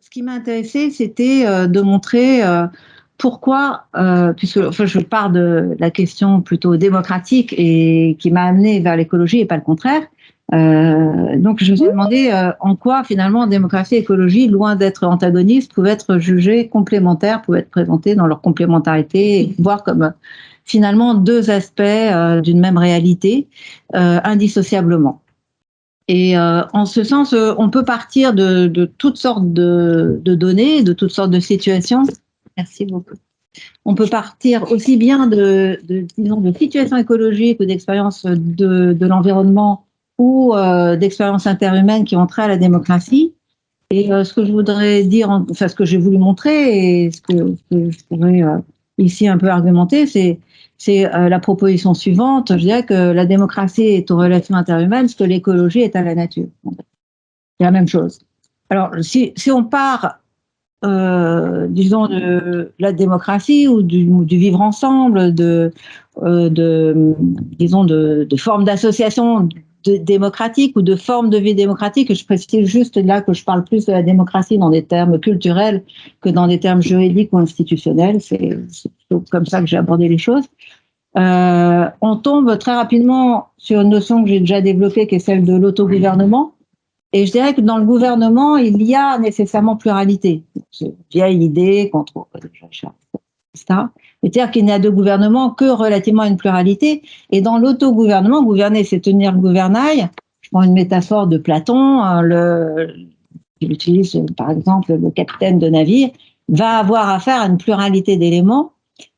ce qui m'a intéressé, c'était de montrer pourquoi, puisque enfin, je pars de la question plutôt démocratique et qui m'a amené vers l'écologie et pas le contraire. Donc, je me suis demandé en quoi, finalement, démocratie et écologie, loin d'être antagonistes, pouvaient être jugées complémentaires, pouvaient être présentées dans leur complémentarité, et voir comme finalement deux aspects d'une même réalité, indissociablement. Et en ce sens, on peut partir de toutes sortes de données, de toutes sortes de situations. Merci beaucoup. On peut partir aussi bien disons, de situations écologiques ou d'expériences de l'environnement ou d'expériences interhumaines qui ont trait à la démocratie. Et ce que je voudrais dire, enfin ce que j'ai voulu montrer et ce que je pourrais ici un peu argumenter, c'est la proposition suivante. Je dirais que la démocratie est aux relations interhumaines, ce que l'écologie est à la nature. C'est la même chose. Alors, si on part, disons, de la démocratie ou du vivre ensemble, disons, de formes d'association démocratique ou de formes de vie démocratique, je précise juste là que je parle plus de la démocratie dans des termes culturels que dans des termes juridiques ou institutionnels. C'est comme ça que j'ai abordé les choses. On tombe très rapidement sur une notion que j'ai déjà développée, qui est celle de l'autogouvernement. Et je dirais que dans le gouvernement, il y a nécessairement pluralité. C'est une vieille idée qu'on trouve, etc. C'est-à-dire qu'il n'y a de gouvernement que relativement à une pluralité. Et dans l'autogouvernement, gouverner, c'est tenir le gouvernail. Je prends une métaphore de Platon. Il utilise, par exemple, le capitaine de navire va avoir affaire à une pluralité d'éléments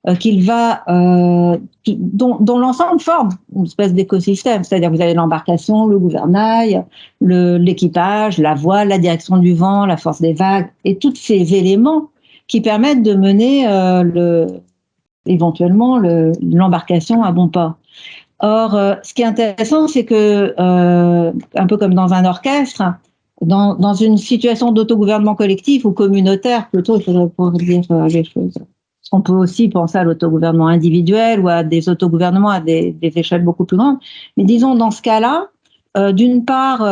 dont l'ensemble forme une espèce d'écosystème. C'est-à-dire que vous avez l'embarcation, le gouvernail, l'équipage, la voile, la direction du vent, la force des vagues, et tous ces éléments qui permettent de mener éventuellement l'embarcation à bon port. Or, ce qui est intéressant, c'est que, un peu comme dans un orchestre, dans une situation d'autogouvernement collectif ou communautaire, plutôt, il faudrait pouvoir dire les choses. On peut aussi penser à l'autogouvernement individuel ou à des autogouvernements à des échelles beaucoup plus grandes. Mais disons, dans ce cas-là, d'une part,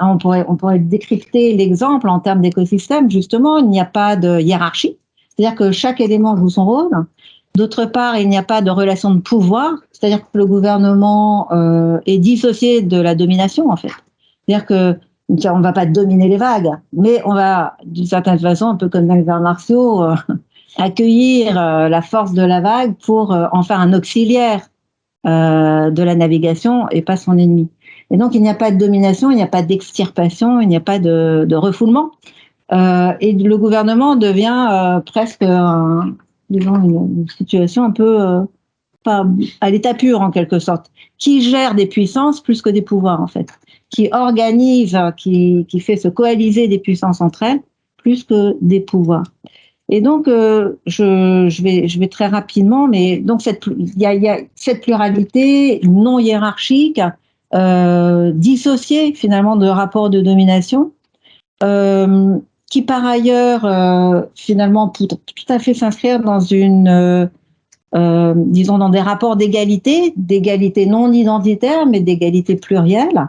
on pourrait décrypter l'exemple en termes d'écosystème. Justement, il n'y a pas de hiérarchie. C'est-à-dire que chaque élément joue son rôle. D'autre part, il n'y a pas de relation de pouvoir. C'est-à-dire que le gouvernement est dissocié de la domination, en fait. C'est-à-dire que on ne va pas dominer les vagues, mais on va, d'une certaine façon, un peu comme dans les arts martiaux, accueillir la force de la vague pour en faire un auxiliaire de la navigation et pas son ennemi. Et donc, il n'y a pas de domination, il n'y a pas d'extirpation, il n'y a pas de refoulement. Et le gouvernement devient presque disons une situation un peu pas à l'état pur, en quelque sorte, qui gère des puissances plus que des pouvoirs, en fait, qui organise, qui fait se coaliser des puissances entre elles plus que des pouvoirs. Et donc, je vais très rapidement, mais donc il y a cette pluralité non hiérarchique, dissociée finalement de rapports de domination, qui par ailleurs finalement peut tout à fait s'inscrire dans disons dans des rapports d'égalité non identitaires, mais d'égalité plurielle,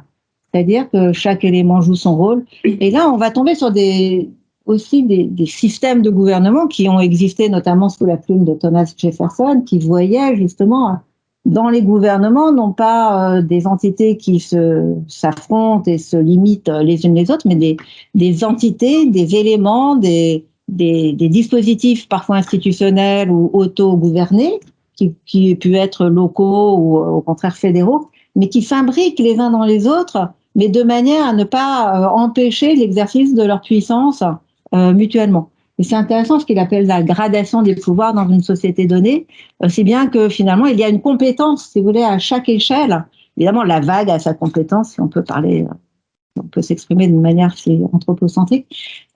c'est-à-dire que chaque élément joue son rôle. Et là, on va tomber sur aussi des systèmes de gouvernement qui ont existé notamment sous la plume de Thomas Jefferson, qui voyait justement dans les gouvernements non pas des entités qui s'affrontent et se limitent les unes les autres, mais des entités, des éléments, des dispositifs parfois institutionnels ou auto-gouvernés, qui pu être locaux ou au contraire fédéraux, mais qui s'imbriquent les uns dans les autres, mais de manière à ne pas empêcher l'exercice de leur puissance mutuellement. Et c'est intéressant ce qu'il appelle la gradation des pouvoirs dans une société donnée. C'est bien que finalement, il y a une compétence, si vous voulez, à chaque échelle. Évidemment, la vague a sa compétence, si on peut parler, on peut s'exprimer d'une manière anthropocentrique.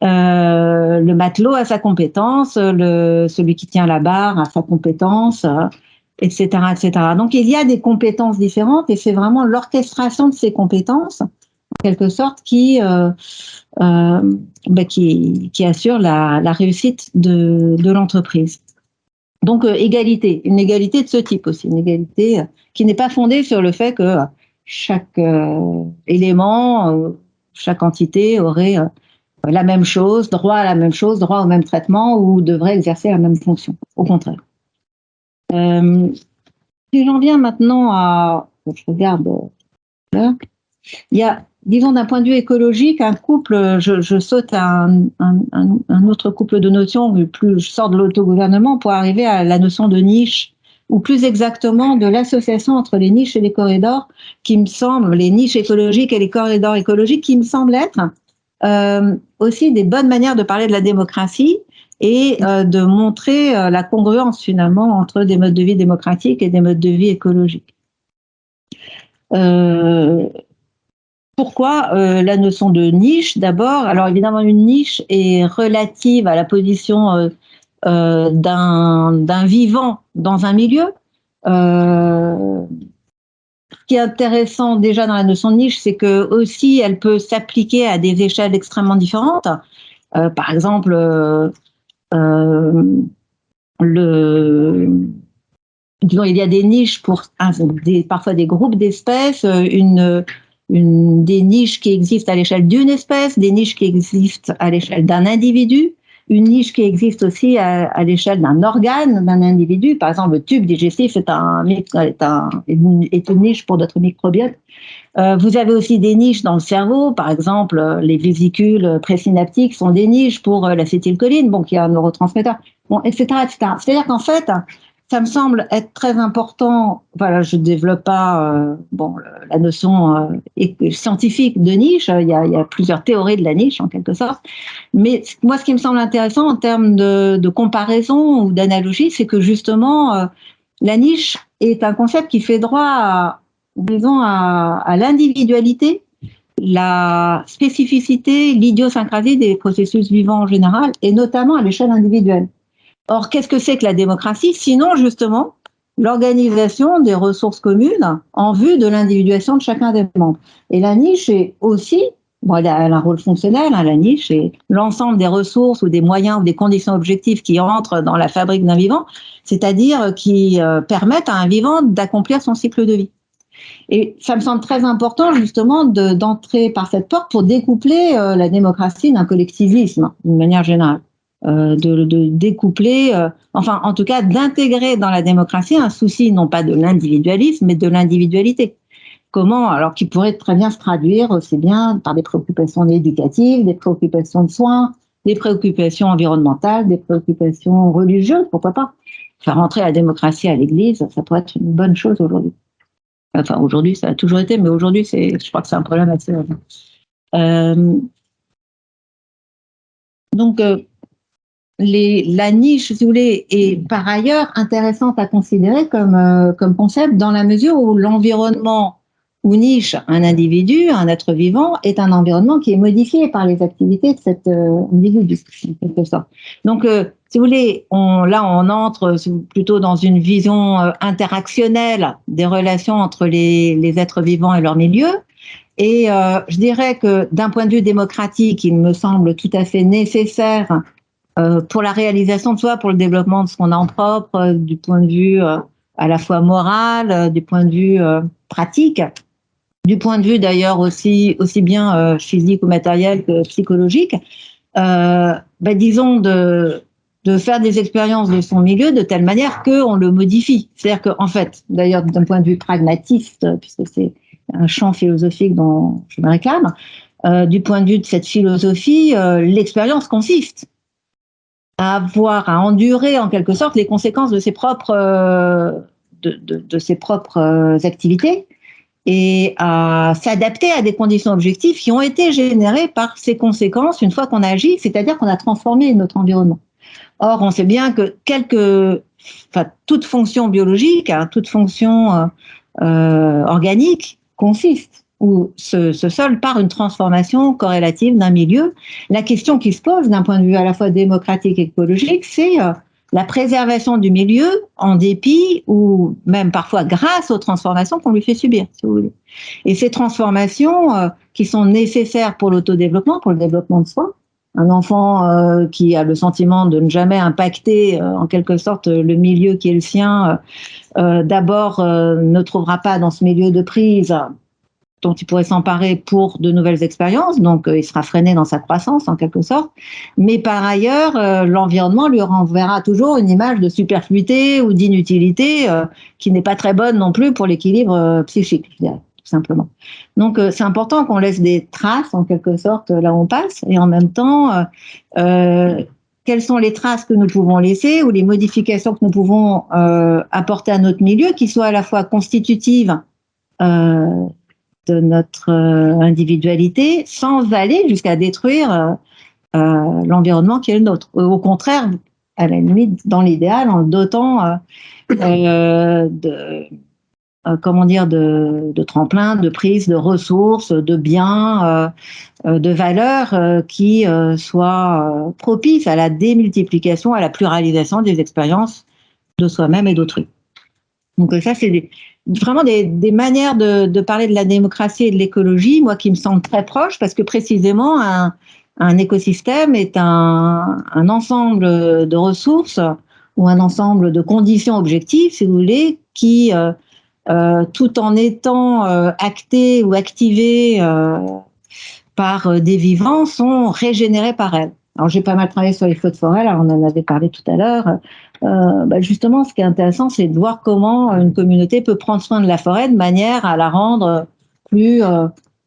Le matelot a sa compétence, celui qui tient la barre a sa compétence, etc., etc. Donc, il y a des compétences différentes et c'est vraiment l'orchestration de ces compétences, en quelque sorte, qui assure la réussite de l'entreprise. Donc, égalité, une égalité de ce type aussi, une égalité qui n'est pas fondée sur le fait que chaque élément, chaque entité aurait la même chose, droit à la même chose, droit au même traitement ou devrait exercer la même fonction. Au contraire. Si j'en viens maintenant à... Je regarde là. Il y a, disons, d'un point de vue écologique, un couple, je saute à un autre couple de notions, plus je sors de l'autogouvernement pour arriver à la notion de niche, ou plus exactement de l'association entre les niches et les corridors, qui me semble, les niches écologiques et les corridors écologiques, qui me semblent être aussi des bonnes manières de parler de la démocratie et de montrer la congruence finalement entre des modes de vie démocratiques et des modes de vie écologiques. Pourquoi la notion de niche d'abord? Alors évidemment, une niche est relative à la position d'un vivant dans un milieu. Ce qui est intéressant déjà dans la notion de niche, c'est que aussi elle peut s'appliquer à des échelles extrêmement différentes. Par exemple, disons, il y a des niches pour parfois des groupes d'espèces, des niches qui existent à l'échelle d'une espèce, des niches qui existent à l'échelle d'un individu, une niche qui existe aussi à l'échelle d'un organe d'un individu. Par exemple, le tube digestif est une niche pour notre microbiote. Vous avez aussi des niches dans le cerveau, par exemple, les vésicules présynaptiques sont des niches pour l'acétylcholine, bon, qui est un neurotransmetteur, bon, etc., etc. C'est-à-dire qu'en fait, ça me semble être très important. Voilà, je ne développe pas la notion scientifique de niche. Il y a plusieurs théories de la niche, en quelque sorte. Mais moi, ce qui me semble intéressant en termes de comparaison ou d'analogie, c'est que justement, la niche est un concept qui fait droit à l'individualité, la spécificité, l'idiosyncrasie des processus vivants en général, et notamment à l'échelle individuelle. Or, qu'est-ce que c'est que la démocratie? Sinon, justement, l'organisation des ressources communes en vue de l'individuation de chacun des membres. Et la niche est aussi, bon, elle a un rôle fonctionnel, hein, la niche est l'ensemble des ressources ou des moyens ou des conditions objectives qui entrent dans la fabrique d'un vivant, c'est-à-dire qui permettent à un vivant d'accomplir son cycle de vie. Et ça me semble très important justement d'entrer par cette porte pour découpler la démocratie d'un collectivisme, d'une manière générale. De découpler, enfin en tout cas d'intégrer dans la démocratie un souci non pas de l'individualisme mais de l'individualité. Comment, alors qui pourrait très bien se traduire aussi bien par des préoccupations éducatives, des préoccupations de soins, des préoccupations environnementales, des préoccupations religieuses, pourquoi pas. Faire entrer la démocratie à l'Église, ça pourrait être une bonne chose aujourd'hui. Enfin, aujourd'hui, ça a toujours été, mais aujourd'hui, je crois que c'est un problème assez urgent. Donc, la niche, si vous voulez, est par ailleurs intéressante à considérer comme concept dans la mesure où l'environnement ou niche, un individu, un être vivant, est un environnement qui est modifié par les activités de cet individu, en quelque sorte. Donc, si vous voulez, là, on entre plutôt dans une vision interactionnelle des relations entre les êtres vivants et leur milieu. Et je dirais que d'un point de vue démocratique, il me semble tout à fait nécessaire pour la réalisation de soi, pour le développement de ce qu'on a en propre, du point de vue à la fois moral, du point de vue pratique, du point de vue d'ailleurs aussi bien physique ou matériel que psychologique, disons de faire des expériences de son milieu de telle manière qu'on le modifie. C'est-à-dire qu'en fait, d'ailleurs d'un point de vue pragmatiste, puisque c'est un champ philosophique dont je me réclame, du point de vue de cette philosophie, l'expérience consiste à endurer en quelque sorte les conséquences de ses propres activités et à s'adapter à des conditions objectives qui ont été générées par ces conséquences une fois qu'on a agi, c'est-à-dire qu'on a transformé notre environnement. Or, on sait bien que toute fonction biologique, toute fonction organique consiste ou se solde par une transformation corrélative d'un milieu. La question qui se pose d'un point de vue à la fois démocratique et écologique, c'est la préservation du milieu en dépit ou même parfois grâce aux transformations qu'on lui fait subir, si vous voulez. Et ces transformations qui sont nécessaires pour l'autodéveloppement, pour le développement de soi, un enfant qui a le sentiment de ne jamais impacter en quelque sorte le milieu qui est le sien, d'abord ne trouvera pas dans ce milieu de prise dont il pourrait s'emparer pour de nouvelles expériences, donc il sera freiné dans sa croissance en quelque sorte, mais par ailleurs, l'environnement lui renverra toujours une image de superfluité ou d'inutilité qui n'est pas très bonne non plus pour l'équilibre psychique, je dirais, tout simplement. Donc c'est important qu'on laisse des traces en quelque sorte là où on passe, et en même temps, quelles sont les traces que nous pouvons laisser ou les modifications que nous pouvons apporter à notre milieu qui soient à la fois constitutives de notre individualité sans aller jusqu'à détruire l'environnement qui est le nôtre. Au contraire, à la limite, dans l'idéal, en le dotant de tremplins, de prises, de ressources, de biens, de valeurs qui soient propices à la démultiplication, à la pluralisation des expériences de soi-même et d'autrui. Donc ça, c'est vraiment des manières de parler de la démocratie et de l'écologie, moi, qui me semblent très proches, parce que précisément, un écosystème est un ensemble de ressources ou un ensemble de conditions objectives, si vous voulez, qui, tout en étant actées ou activées par des vivants, sont régénérées par elles. Alors, j'ai pas mal travaillé sur les feux de forêt, là, on en avait parlé tout à l'heure. Justement, ce qui est intéressant, c'est de voir comment une communauté peut prendre soin de la forêt de manière à la rendre plus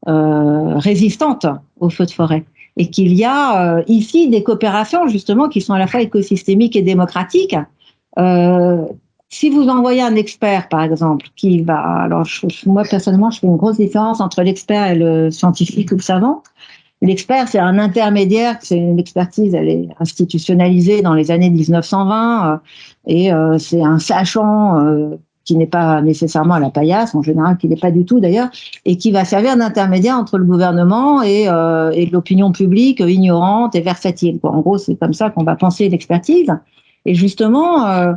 résistante aux feux de forêt. Et qu'il y a ici des coopérations, justement, qui sont à la fois écosystémiques et démocratiques. Si vous envoyez un expert, par exemple, qui va... Alors, moi, personnellement, je fais une grosse différence entre l'expert et le scientifique ou le savant. L'expert, c'est un intermédiaire, c'est une expertise, elle est institutionnalisée dans les années 1920, et c'est un sachant qui n'est pas nécessairement à la paillasse, en général, qui n'est pas du tout d'ailleurs, et qui va servir d'intermédiaire entre le gouvernement et l'opinion publique ignorante et versatile. En gros, c'est comme ça qu'on va penser l'expertise. Et justement,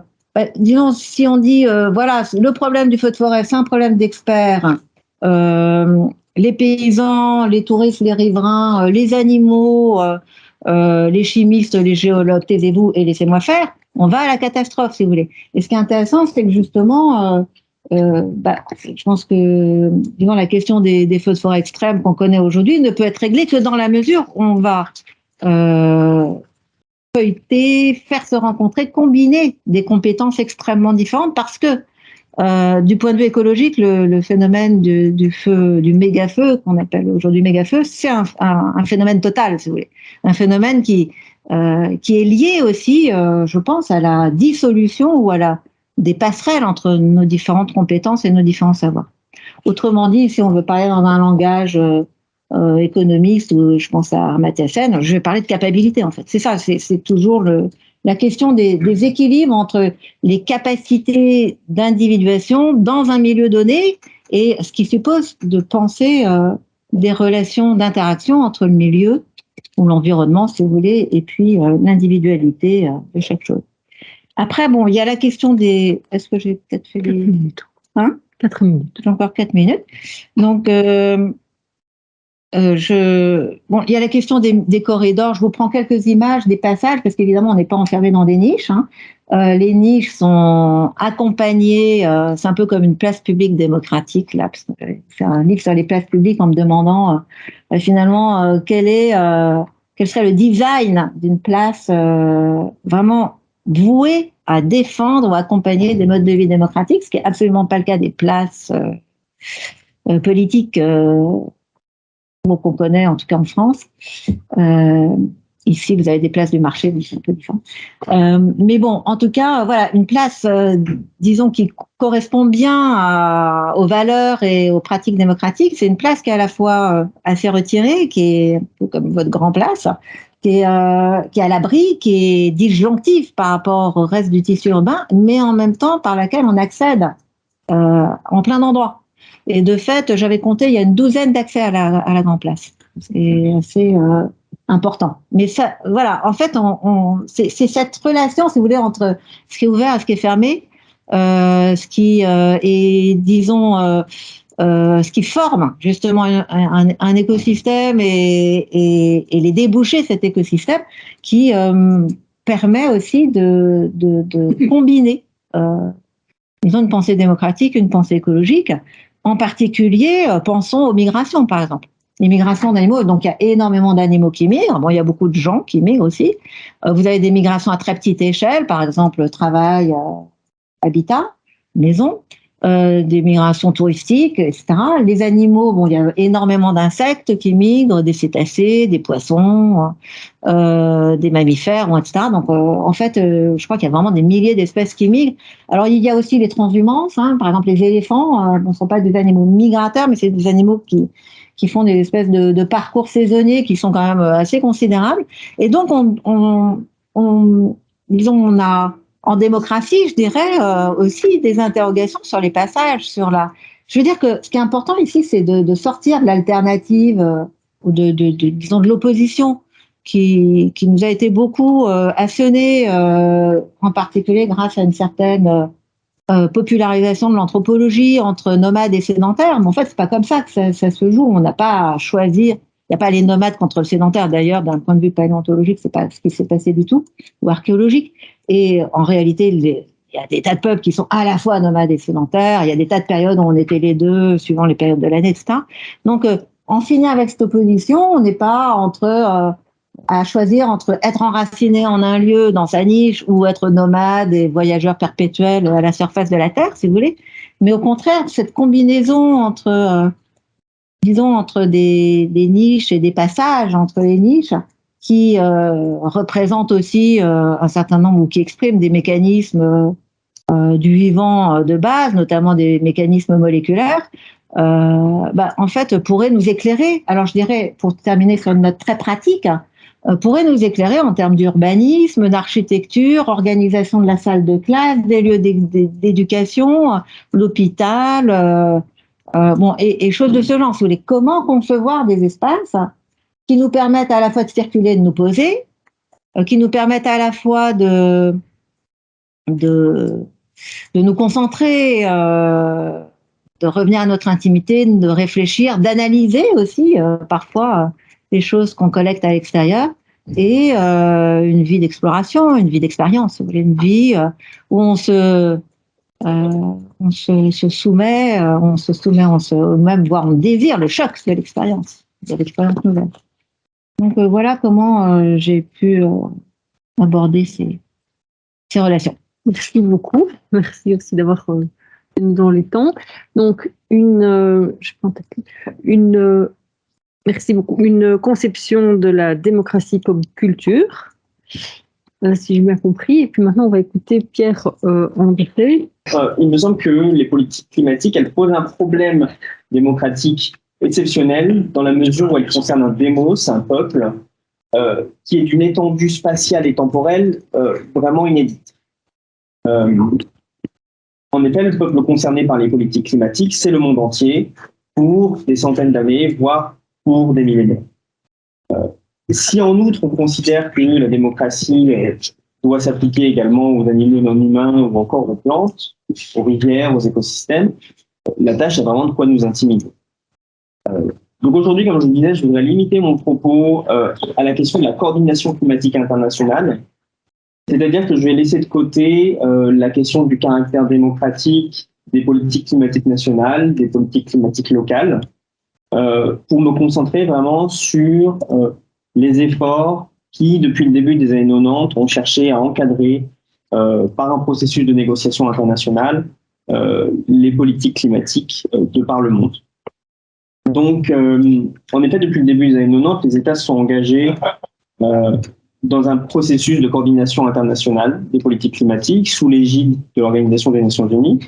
disons, si on dit, voilà, le problème du feu de forêt, c'est un problème d'experts, les paysans, les touristes, les riverains, les animaux, les chimistes, les géologues, taisez-vous et laissez-moi faire, on va à la catastrophe, si vous voulez. Et ce qui est intéressant, c'est que justement, je pense que disons, la question des feux de forêt extrêmes qu'on connaît aujourd'hui ne peut être réglée que dans la mesure où on va feuilleter, faire se rencontrer, combiner des compétences extrêmement différentes, parce que du point de vue écologique, le phénomène du feu, du méga-feu, qu'on appelle aujourd'hui méga-feu, c'est un phénomène total, si vous voulez. Un phénomène qui est lié aussi, je pense, à la dissolution ou à des passerelles entre nos différentes compétences et nos différents savoirs. Autrement dit, si on veut parler dans un langage économiste, ou je pense à Amartya Sen, je vais parler de capacité, en fait. C'est ça, c'est toujours la question des équilibres entre les capacités d'individuation dans un milieu donné et ce qui suppose de penser des relations d'interaction entre le milieu ou l'environnement, si vous voulez, et puis l'individualité de chaque chose. Après, bon, il y a la question des... Est-ce que j'ai peut-être fait 4 minutes. Hein 4 minutes. J'ai encore 4 minutes. Donc, il y a la question des corridors. Je vous prends quelques images, des passages, parce qu'évidemment, on n'est pas enfermé dans des niches. Hein. Les niches sont accompagnées, c'est un peu comme une place publique démocratique. Là, parce que faire un livre sur les places publiques en me demandant finalement quel serait le design d'une place vraiment vouée à défendre ou accompagner des modes de vie démocratiques, ce qui est absolument pas le cas des places politiques qu'on connaît, en tout cas en France. Ici, vous avez des places du marché, mais c'est un peu différent. Mais bon, en tout cas, voilà, une place, disons, qui correspond bien aux valeurs et aux pratiques démocratiques. C'est une place qui est à la fois assez retirée, qui est un peu comme votre grand place, qui est à l'abri, qui est disjonctive par rapport au reste du tissu urbain, mais en même temps par laquelle on accède en plein d'endroits. Et de fait, j'avais compté, il y a une douzaine d'accès à la Grand Place. C'est assez important. Mais ça, voilà, en fait, c'est cette relation, si vous voulez, entre ce qui est ouvert et ce qui est fermé, ce qui est, disons, ce qui forme justement un écosystème et les débouchés de cet écosystème qui permet aussi de combiner disons une pensée démocratique, une pensée écologique, En particulier, pensons aux migrations, par exemple. Les migrations d'animaux, donc il y a énormément d'animaux qui migrent. Bon, il y a beaucoup de gens qui migrent aussi. Vous avez des migrations à très petite échelle, par exemple travail, habitat, maison, des migrations touristiques, etc. Les animaux, bon, il y a énormément d'insectes qui migrent, des cétacés, des poissons, des mammifères, etc. Donc, en fait, je crois qu'il y a vraiment des milliers d'espèces qui migrent. Alors, il y a aussi les transhumances, hein. Par exemple, les éléphants ne sont pas des animaux migrateurs, mais c'est des animaux qui font des espèces de parcours saisonniers qui sont quand même assez considérables. Et donc, disons, on a en démocratie, je dirais, aussi des interrogations sur les passages, sur la. Je veux dire que ce qui est important ici, c'est de sortir de l'alternative ou disons de l'opposition qui nous a été beaucoup actionnée, en particulier grâce à une certaine popularisation de l'anthropologie entre nomades et sédentaires. Mais en fait, c'est pas comme ça que ça se joue. On n'a pas à choisir. Il n'y a pas les nomades contre le sédentaire. D'ailleurs, d'un point de vue paléontologique, c'est pas ce qui s'est passé du tout, ou archéologique. Et en réalité, il y a des tas de peuples qui sont à la fois nomades et sédentaires. Il y a des tas de périodes où on était les deux, suivant les périodes de l'année, etc. Donc, en finir avec cette opposition, on n'est pas à choisir entre être enraciné en un lieu dans sa niche ou être nomade et voyageur perpétuel à la surface de la Terre, si vous voulez. Mais au contraire, cette combinaison entre, disons, entre des niches et des passages entre les niches qui représentent aussi un certain nombre ou qui expriment des mécanismes du vivant de base, notamment des mécanismes moléculaires, en fait, pourrait nous éclairer. Alors, je dirais, pour terminer sur une note très pratique, pourrait nous éclairer en termes d'urbanisme, d'architecture, organisation de la salle de classe, des lieux d'éducation, l'hôpital, et choses de ce genre. Comment concevoir des espaces qui nous permettent à la fois de circuler et de nous poser, qui nous permettent à la fois de nous concentrer, de revenir à notre intimité, de réfléchir, d'analyser aussi parfois les choses qu'on collecte à l'extérieur, et une vie d'exploration, une vie d'expérience, une vie où on se soumet, même voire on désire le choc de l'expérience nouvelle. Donc voilà comment j'ai pu aborder ces relations. Merci beaucoup. Merci aussi d'avoir tenu dans les temps. Donc, merci beaucoup. Une conception de la démocratie comme culture, si j'ai bien compris. Et puis maintenant, on va écouter Pierre André. Il me semble que les politiques climatiques, elles posent un problème démocratique exceptionnel dans la mesure où elles concernent un démos, un peuple, qui est d'une étendue spatiale et temporelle vraiment inédite. En effet, le peuple concerné par les politiques climatiques, c'est le monde entier pour des centaines d'années, voire pour des millénaires. Si en outre on considère que la démocratie doit s'appliquer également aux animaux non humains ou encore aux plantes, aux rivières, aux écosystèmes, la tâche a vraiment de quoi nous intimider. Donc aujourd'hui, comme je vous disais, je voudrais limiter mon propos à la question de la coordination climatique internationale. C'est-à-dire que je vais laisser de côté la question du caractère démocratique des politiques climatiques nationales, des politiques climatiques locales, pour me concentrer vraiment sur les efforts qui, depuis le début des années 90, ont cherché à encadrer, par un processus de négociation internationale, les politiques climatiques de par le monde. Donc, en effet, depuis le début des années 90, les États se sont engagés dans un processus de coordination internationale des politiques climatiques sous l'égide de l'Organisation des Nations Unies.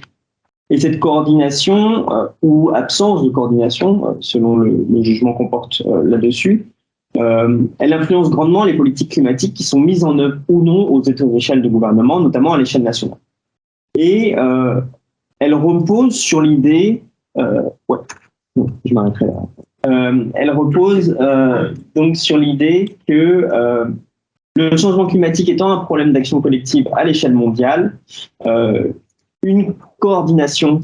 Et cette coordination, ou absence de coordination, selon le jugement qu'on porte là-dessus, elle influence grandement les politiques climatiques qui sont mises en œuvre ou non aux échelles de gouvernement, notamment à l'échelle nationale. Et elle repose sur l'idée... je m'arrêterai là. Elle repose donc sur l'idée que le changement climatique étant un problème d'action collective à l'échelle mondiale, une coordination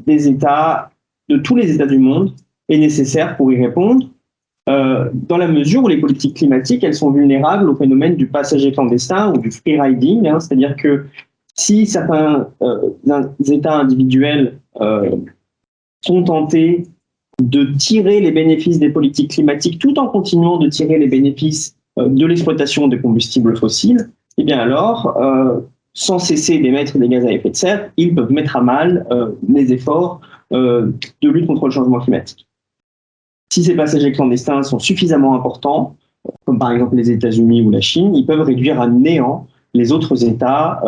des États, de tous les États du monde, est nécessaire pour y répondre, dans la mesure où les politiques climatiques, elles sont vulnérables au phénomène du passager clandestin ou du free riding, hein, c'est-à-dire que si certains États individuels sont tentés de tirer les bénéfices des politiques climatiques tout en continuant de tirer les bénéfices de l'exploitation des combustibles fossiles, eh bien alors, sans cesser d'émettre des gaz à effet de serre, ils peuvent mettre à mal les efforts de lutte contre le changement climatique. Si ces passagers clandestins sont suffisamment importants, comme par exemple les États-Unis ou la Chine, ils peuvent réduire à néant les autres États,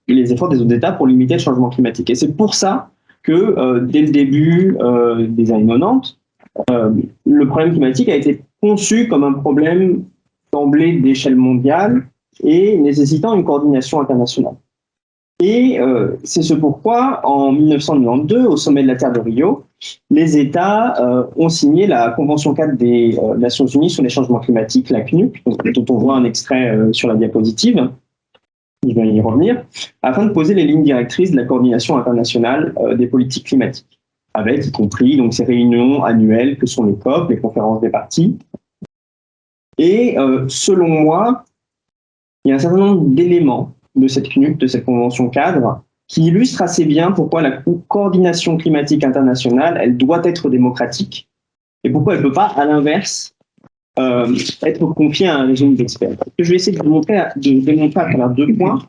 les efforts des autres États pour limiter le changement climatique. Et c'est pour ça que dès le début des années 90, le problème climatique a été conçu comme un problème d'emblée d'échelle mondiale et nécessitant une coordination internationale. Et c'est ce pourquoi, en 1992, au sommet de la Terre de Rio, les États ont signé la Convention cadre des Nations Unies sur les changements climatiques, la CNUC, dont on voit un extrait sur la diapositive, je vais y revenir, afin de poser les lignes directrices de la coordination internationale des politiques climatiques, avec y compris donc, ces réunions annuelles que sont les COP, les conférences des parties. Et selon moi, il y a un certain nombre d'éléments de cette CNUC, de cette convention cadre, qui illustre assez bien pourquoi la coordination climatique internationale, elle doit être démocratique, et pourquoi elle ne peut pas, à l'inverse, être confiée à un régime d'experts. Je vais essayer de démontrer à travers 2 points.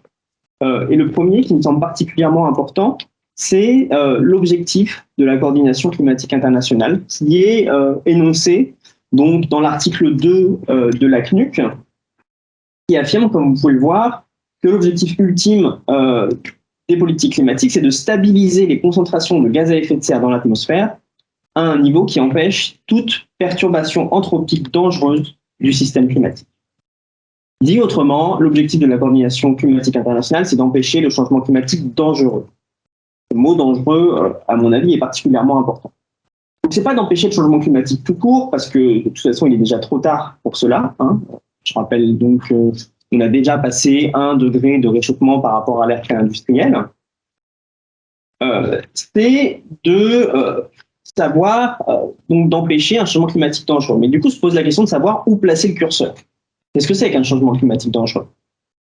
Et le premier, qui me semble particulièrement important, c'est l'objectif de la coordination climatique internationale, qui est énoncé donc, dans l'article 2 de la CNUC, qui affirme, comme vous pouvez le voir, que l'objectif ultime des politiques climatiques, c'est de stabiliser les concentrations de gaz à effet de serre dans l'atmosphère à un niveau qui empêche toute perturbation anthropique dangereuse du système climatique. Dit autrement, l'objectif de la coordination climatique internationale, c'est d'empêcher le changement climatique dangereux. Le mot dangereux, à mon avis, est particulièrement important. Donc, ce n'est pas d'empêcher le changement climatique tout court, parce que de toute façon, il est déjà trop tard pour cela. Hein. Je rappelle donc qu'on a déjà passé 1 degré de réchauffement par rapport à l'ère pré-industrielle. C'est de savoir, donc d'empêcher un changement climatique dangereux. Mais du coup, se pose la question de savoir où placer le curseur. Qu'est-ce que c'est qu'un changement climatique dangereux?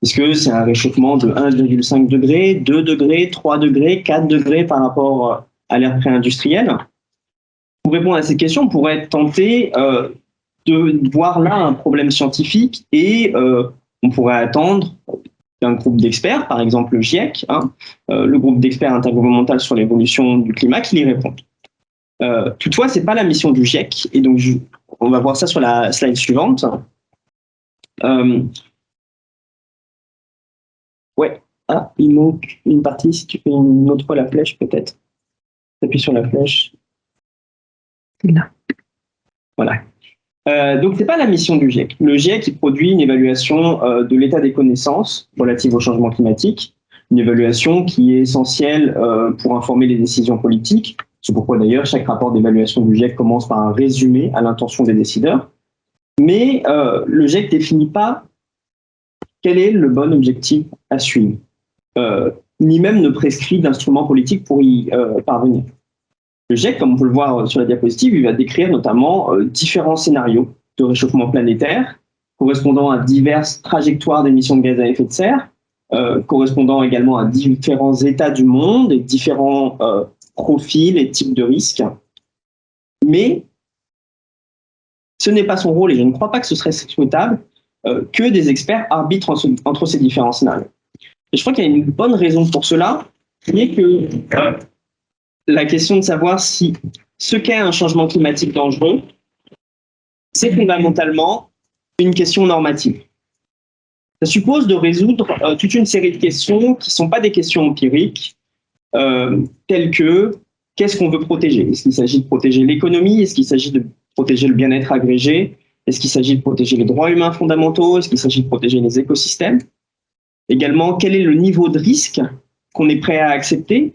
Est-ce que c'est un réchauffement de 1,5 degré, 2 degrés, 3 degrés, 4 degrés par rapport à l'ère pré-industrielle? Pour répondre à cette question, on pourrait tenter de voir là un problème scientifique et on pourrait attendre d'un groupe d'experts, par exemple le GIEC, le groupe d'experts intergouvernemental sur l'évolution du climat, qui y répondent. Toutefois, ce n'est pas la mission du GIEC, et donc on va voir ça sur la slide suivante. Ouais, il manque une partie, si tu fais une autre fois la flèche peut-être. Appuie sur la flèche. Là. Voilà. Donc, ce n'est pas la mission du GIEC. Le GIEC, il produit une évaluation de l'état des connaissances relatives au changement climatique, une évaluation qui est essentielle pour informer les décisions politiques. C'est pourquoi d'ailleurs chaque rapport d'évaluation du GIEC commence par un résumé à l'intention des décideurs. Mais le GIEC ne définit pas quel est le bon objectif à suivre, ni même ne prescrit d'instruments politiques pour y parvenir. Le GIEC, comme on peut le voir sur la diapositive, il va décrire notamment différents scénarios de réchauffement planétaire, correspondant à diverses trajectoires d'émissions de gaz à effet de serre, correspondant également à différents états du monde et différents profils et types de risques. Mais ce n'est pas son rôle, et je ne crois pas que ce serait souhaitable, que des experts arbitrent entre ces différents scénarios. Et je crois qu'il y a une bonne raison pour cela, qui est que la question de savoir si ce qu'est un changement climatique dangereux, c'est fondamentalement une question normative. Ça suppose de résoudre toute une série de questions qui ne sont pas des questions empiriques, telles que qu'est-ce qu'on veut protéger? Est-ce qu'il s'agit de protéger l'économie? Est-ce qu'il s'agit de protéger le bien-être agrégé? Est-ce qu'il s'agit de protéger les droits humains fondamentaux? Est-ce qu'il s'agit de protéger les écosystèmes? Également, quel est le niveau de risque qu'on est prêt à accepter,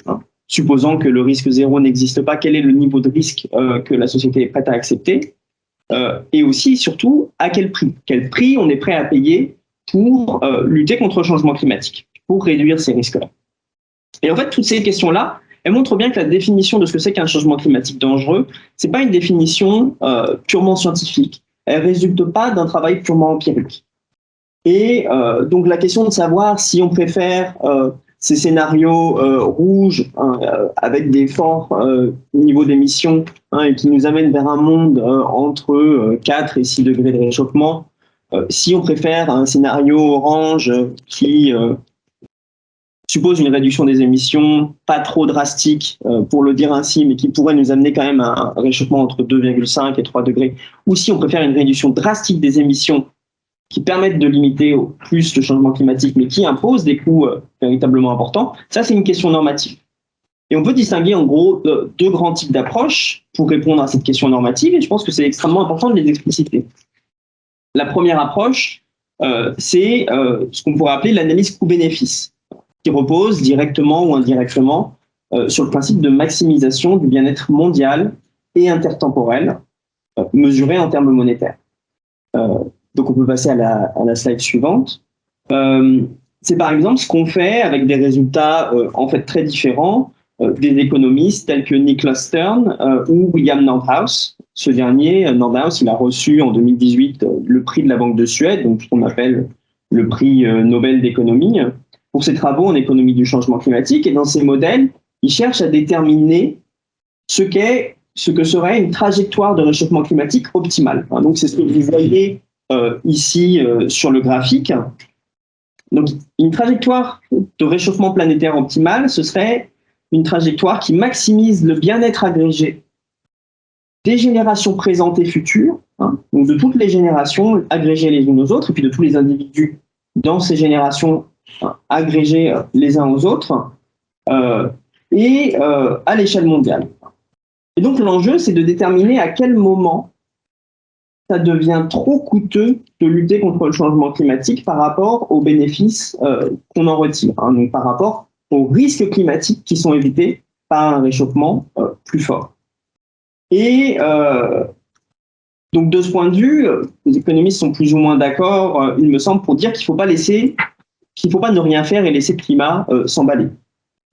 supposant que le risque zéro n'existe pas, quel est le niveau de risque que la société est prête à accepter, et aussi, surtout, à quel prix? Quel prix on est prêt à payer pour lutter contre le changement climatique, pour réduire ces risques-là? Et en fait, toutes ces questions-là, elles montrent bien que la définition de ce que c'est qu'un changement climatique dangereux, ce n'est pas une définition purement scientifique. Elle ne résulte pas d'un travail purement empirique. Et donc la question de savoir si on préfère ces scénarios rouges avec des forts niveaux d'émissions et qui nous amènent vers un monde entre 4 et 6 degrés de réchauffement. Si on préfère un scénario orange qui suppose une réduction des émissions pas trop drastique, pour le dire ainsi, mais qui pourrait nous amener quand même à un réchauffement entre 2,5 et 3 degrés, ou si on préfère une réduction drastique des émissions qui permettent de limiter au plus le changement climatique, mais qui imposent des coûts véritablement importants, ça c'est une question normative. Et on peut distinguer en gros deux grands types d'approches pour répondre à cette question normative, et je pense que c'est extrêmement important de les expliciter. La première approche, c'est ce qu'on pourrait appeler l'analyse coût-bénéfice, qui repose directement ou indirectement sur le principe de maximisation du bien-être mondial et intertemporel, mesuré en termes monétaires. Donc on peut passer à la slide suivante. C'est par exemple ce qu'on fait avec des résultats en fait très différents des économistes tels que Nicholas Stern ou William Nordhaus. Ce dernier, Nordhaus, il a reçu en 2018 le prix de la Banque de Suède, donc ce qu'on appelle le prix Nobel d'économie, pour ses travaux en économie du changement climatique. Et dans ses modèles, il cherche à déterminer ce que serait une trajectoire de réchauffement climatique optimale. Donc c'est ce que vous voyez ici sur le graphique. Donc une trajectoire de réchauffement planétaire optimale, ce serait une trajectoire qui maximise le bien-être agrégé des générations présentes et futures, donc de toutes les générations agrégées les unes aux autres, et puis de tous les individus dans ces générations agrégées les uns aux autres, et à l'échelle mondiale. Et donc l'enjeu, c'est de déterminer à quel moment ça devient trop coûteux de lutter contre le changement climatique par rapport aux bénéfices qu'on en retire, donc par rapport aux risques climatiques qui sont évités par un réchauffement plus fort. Et donc de ce point de vue, les économistes sont plus ou moins d'accord, il me semble, pour dire qu'il ne faut pas ne rien faire et laisser le climat s'emballer.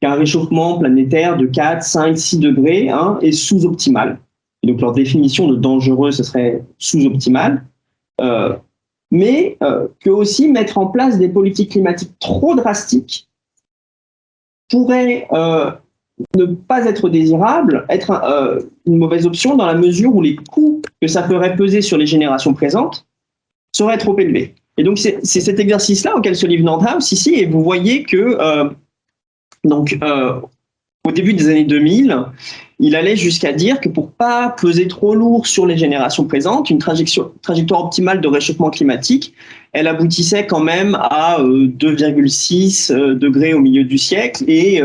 Qu'un réchauffement planétaire de 4, 5, 6 degrés est sous-optimal. Et donc leur définition de dangereux, ce serait sous-optimal. Mais que aussi mettre en place des politiques climatiques trop drastiques pourrait ne pas être désirable, être une mauvaise option dans la mesure où les coûts que ça ferait peser sur les générations présentes seraient trop élevés. Et donc c'est cet exercice-là auquel se livre Nordhaus ici, et vous voyez que au début des années 2000, il allait jusqu'à dire que pour ne pas peser trop lourd sur les générations présentes, une trajectoire optimale de réchauffement climatique, elle aboutissait quand même à 2,6 degrés au milieu du siècle et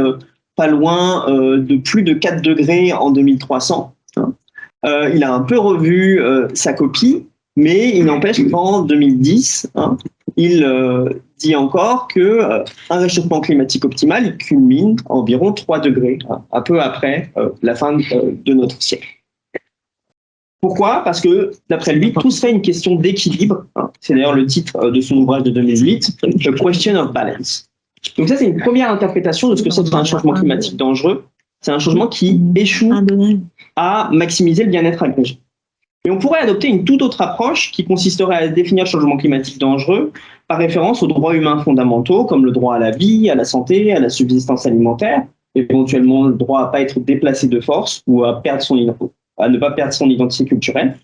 pas loin de plus de 4 degrés en 2300. Il a un peu revu sa copie, mais il n'empêche qu'en 2010, il dit encore qu'un réchauffement climatique optimal il culmine à environ 3 degrés, un peu après la fin de notre siècle. Pourquoi? Parce que, d'après lui, tout serait une question d'équilibre. C'est d'ailleurs le titre de son ouvrage de 2008, The Question of Balance. Donc ça, c'est une première interprétation de ce que c'est un changement climatique dangereux. C'est un changement qui échoue à maximiser le bien-être agrégé. Et on pourrait adopter une toute autre approche qui consisterait à définir le changement climatique dangereux par référence aux droits humains fondamentaux, comme le droit à la vie, à la santé, à la subsistance alimentaire, éventuellement le droit à ne pas être déplacé de force ou à ne pas perdre son identité culturelle.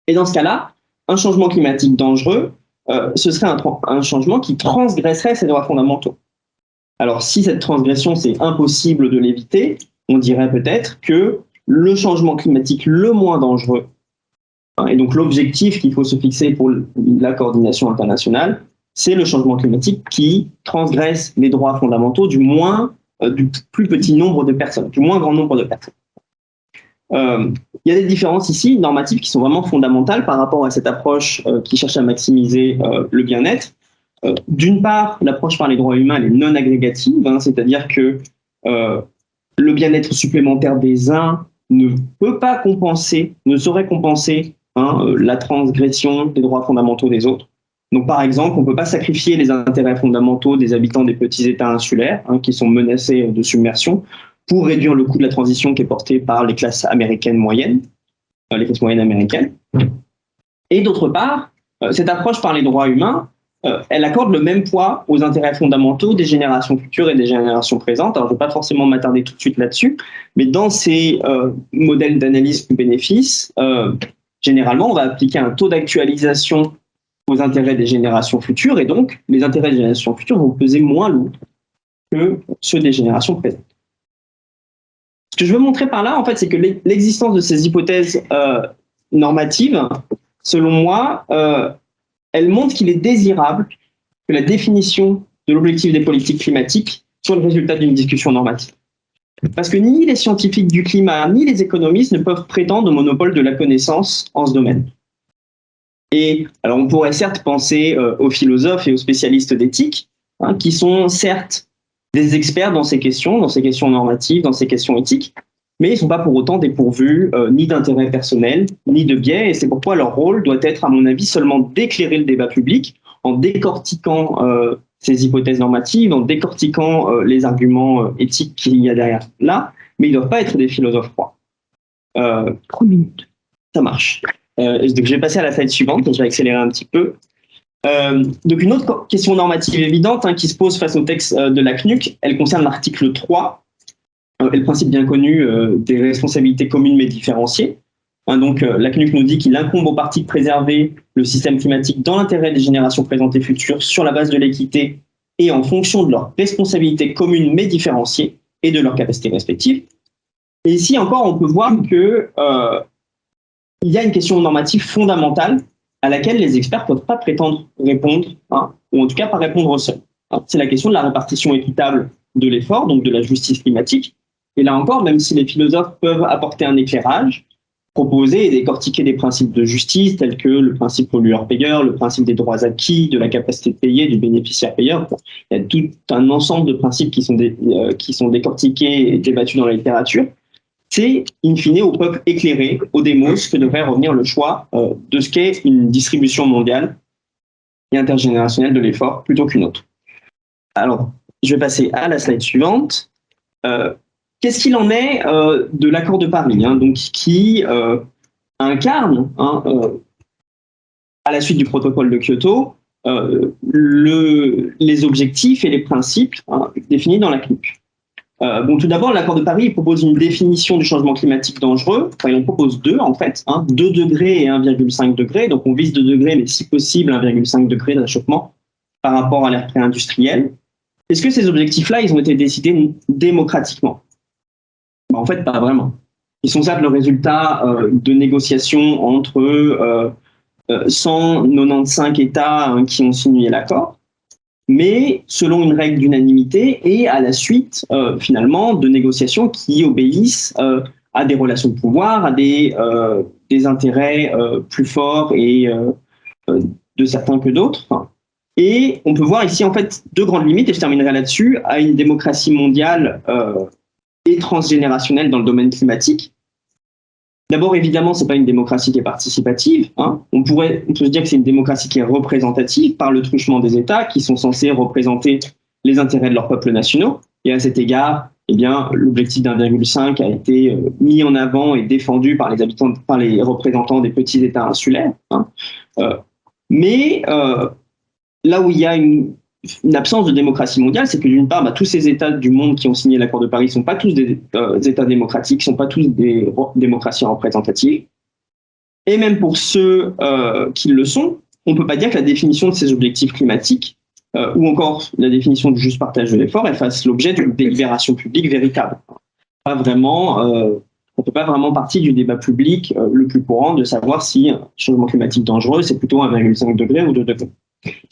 Et dans ce cas-là, un changement climatique dangereux, ce serait un changement qui transgresserait ces droits fondamentaux. Alors, si cette transgression, c'est impossible de l'éviter, on dirait peut-être que le changement climatique le moins dangereux, et donc l'objectif qu'il faut se fixer pour la coordination internationale, c'est le changement climatique qui transgresse les droits fondamentaux du plus petit nombre de personnes, du moins grand nombre de personnes. Il y a des différences ici, normatives, qui sont vraiment fondamentales par rapport à cette approche qui cherche à maximiser le bien-être. D'une part, l'approche par les droits humains elle est non agrégative, c'est-à-dire que le bien-être supplémentaire des uns ne saurait compenser la transgression des droits fondamentaux des autres. Donc, par exemple, on ne peut pas sacrifier les intérêts fondamentaux des habitants des petits États insulaires qui sont menacés de submersion pour réduire le coût de la transition qui est porté par les classes américaines moyennes, les classes moyennes américaines. Et d'autre part, cette approche par les droits humains, elle accorde le même poids aux intérêts fondamentaux des générations futures et des générations présentes. Alors, je ne vais pas forcément m'attarder tout de suite là-dessus, mais dans ces modèles d'analyse du bénéfice, généralement, on va appliquer un taux d'actualisation aux intérêts des générations futures, et donc les intérêts des générations futures vont peser moins lourd que ceux des générations présentes. Ce que je veux montrer par là, en fait, c'est que l'existence de ces hypothèses normatives, selon moi, elle montre qu'il est désirable que la définition de l'objectif des politiques climatiques soit le résultat d'une discussion normative. Parce que ni les scientifiques du climat, ni les économistes ne peuvent prétendre au monopole de la connaissance en ce domaine. Et alors on pourrait certes penser aux philosophes et aux spécialistes d'éthique, hein, qui sont certes des experts dans ces questions normatives, dans ces questions éthiques, mais ils ne sont pas pour autant dépourvus ni d'intérêt personnel, ni de biais, et c'est pourquoi leur rôle doit être, à mon avis, seulement d'éclairer le débat public en décortiquant ces hypothèses normatives, en décortiquant les arguments éthiques qu'il y a derrière là, mais ils ne doivent pas être des philosophes froids. 3 minutes. Ça marche. Donc je vais passer à la slide suivante, je vais accélérer un petit peu. Donc une autre question normative évidente qui se pose face au texte de la CNUC, elle concerne l'article 3, et le principe bien connu des responsabilités communes mais différenciées. Donc la CNUC nous dit qu'il incombe aux parties de préserver le système climatique dans l'intérêt des générations présentes et futures sur la base de l'équité et en fonction de leurs responsabilités communes mais différenciées et de leurs capacités respectives. Et ici encore, on peut voir que il y a une question normative fondamentale à laquelle les experts ne peuvent pas prétendre répondre, ou en tout cas pas répondre seuls. C'est la question de la répartition équitable de l'effort, donc de la justice climatique. Et là encore, même si les philosophes peuvent apporter un éclairage, proposer et décortiquer des principes de justice tels que le principe pollueur-payeur, le principe des droits acquis, de la capacité de payer, du bénéficiaire-payeur, il y a tout un ensemble de principes qui sont décortiqués et débattus dans la littérature. C'est, in fine, au peuple éclairé, au démos, que devrait revenir le choix de ce qu'est une distribution mondiale et intergénérationnelle de l'effort plutôt qu'une autre. Alors, je vais passer à la slide suivante. Qu'est-ce qu'il en est de l'accord de Paris, donc, qui incarne, à la suite du protocole de Kyoto, les objectifs et les principes définis dans la CNUC. Tout d'abord, l'accord de Paris propose une définition du changement climatique dangereux. Enfin, il en propose deux, en fait, 2 degrés et 1,5 degré. Donc, on vise 2 degrés, mais si possible, 1,5 degré de réchauffement par rapport à l'ère pré-industrielle. Est-ce que ces objectifs-là, ils ont été décidés démocratiquement? En fait, pas vraiment. Ils sont certes le résultat de négociations entre 195 États qui ont signé l'accord, mais selon une règle d'unanimité et à la suite, finalement, de négociations qui obéissent à des relations de pouvoir, à des intérêts plus forts et de certains que d'autres. Et on peut voir ici, en fait, 2 grandes limites, et je terminerai là-dessus, à une démocratie mondiale et transgénérationnelle dans le domaine climatique. D'abord, évidemment, ce n'est pas une démocratie qui est participative. On peut se dire que c'est une démocratie qui est représentative par le truchement des États qui sont censés représenter les intérêts de leurs peuples nationaux. Et à cet égard, l'objectif d'1,5 a été mis en avant et défendu par les représentants des petits États insulaires. Mais là où il y a une absence de démocratie mondiale, c'est que d'une part, tous ces États du monde qui ont signé l'accord de Paris ne sont pas tous des États démocratiques, ne sont pas tous des démocraties représentatives. Et même pour ceux qui le sont, on ne peut pas dire que la définition de ces objectifs climatiques, ou encore la définition du juste partage de l'effort, elle fasse l'objet d'une délibération publique véritable. On ne fait pas vraiment partie du débat public le plus courant de savoir si un changement climatique dangereux, c'est plutôt 1,5 degré ou 2 degrés.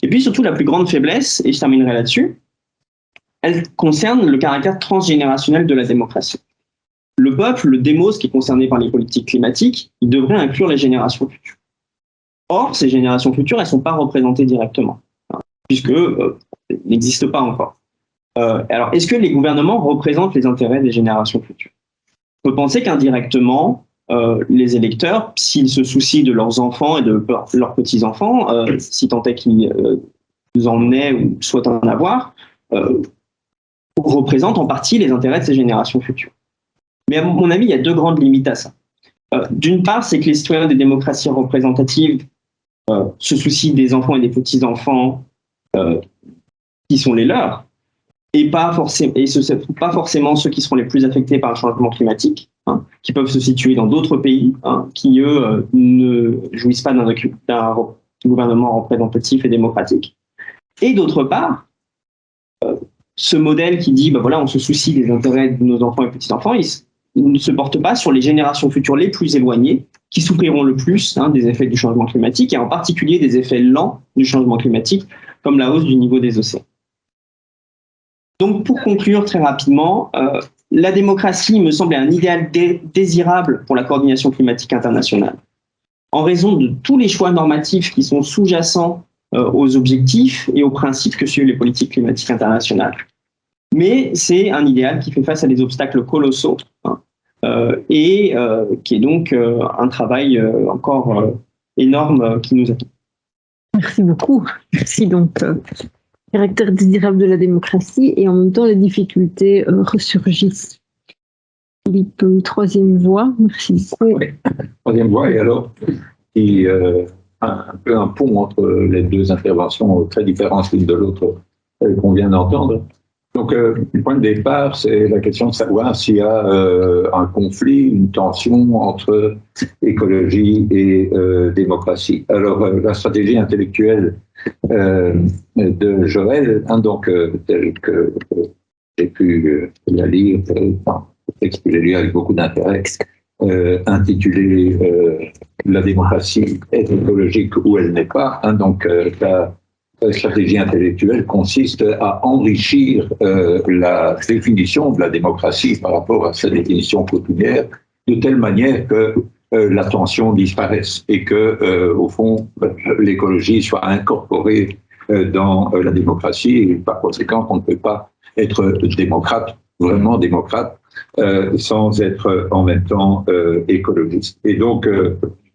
Et puis surtout, la plus grande faiblesse, et je terminerai là-dessus, elle concerne le caractère transgénérationnel de la démocratie. Le peuple, le démos qui est concerné par les politiques climatiques, il devrait inclure les générations futures. Or, ces générations futures, elles ne sont pas représentées directement, puisqu'elles n'existent pas encore. Alors, est-ce que les gouvernements représentent les intérêts des générations futures? On peut penser qu'indirectement, les électeurs, s'ils se soucient de leurs enfants et de leurs petits-enfants, si tant est qu'ils en aient ou souhaitent en avoir, représentent en partie les intérêts de ces générations futures. Mais à mon avis, il y a 2 grandes limites à ça. D'une part, c'est que les citoyens des démocraties représentatives se soucient des enfants et des petits-enfants qui sont les leurs, et ce ne sont pas forcément ceux qui seront les plus affectés par le changement climatique, qui peuvent se situer dans d'autres pays, qui, eux, ne jouissent pas d'un gouvernement représentatif et démocratique. Et d'autre part, ce modèle qui dit, voilà, on se soucie des intérêts de nos enfants et petits-enfants, il ne se porte pas sur les générations futures les plus éloignées, qui souffriront le plus des effets du changement climatique, et en particulier des effets lents du changement climatique, comme la hausse du niveau des océans. Donc, pour conclure très rapidement, la démocratie me semble un idéal désirable pour la coordination climatique internationale, en raison de tous les choix normatifs qui sont sous-jacents aux objectifs et aux principes que suivent les politiques climatiques internationales. Mais c'est un idéal qui fait face à des obstacles colossaux, et qui est donc un travail encore énorme qui nous attend. Merci beaucoup. Merci donc. Caractère désirable de la démocratie et en même temps les difficultés ressurgissent. Philippe, troisième voie, merci beaucoup. Oui. Troisième voie, et alors, un peu un pont entre les deux interventions très différentes l'une de l'autre qu'on vient d'entendre. Donc, le point de départ, c'est la question de savoir s'il y a un conflit, une tension entre écologie et démocratie. Alors, la stratégie intellectuelle de Joël, telle que j'ai pu la lire, texte que j'ai lu avec beaucoup d'intérêt, intitulé La démocratie est écologique ou elle n'est pas. La stratégie intellectuelle consiste à enrichir la définition de la démocratie par rapport à sa définition coutumière, de telle manière que la tension disparaisse et que, au fond, l'écologie soit incorporée dans la démocratie. Et par conséquent, qu'on ne peut pas être démocrate, vraiment démocrate, sans être en même temps écologiste. Et donc,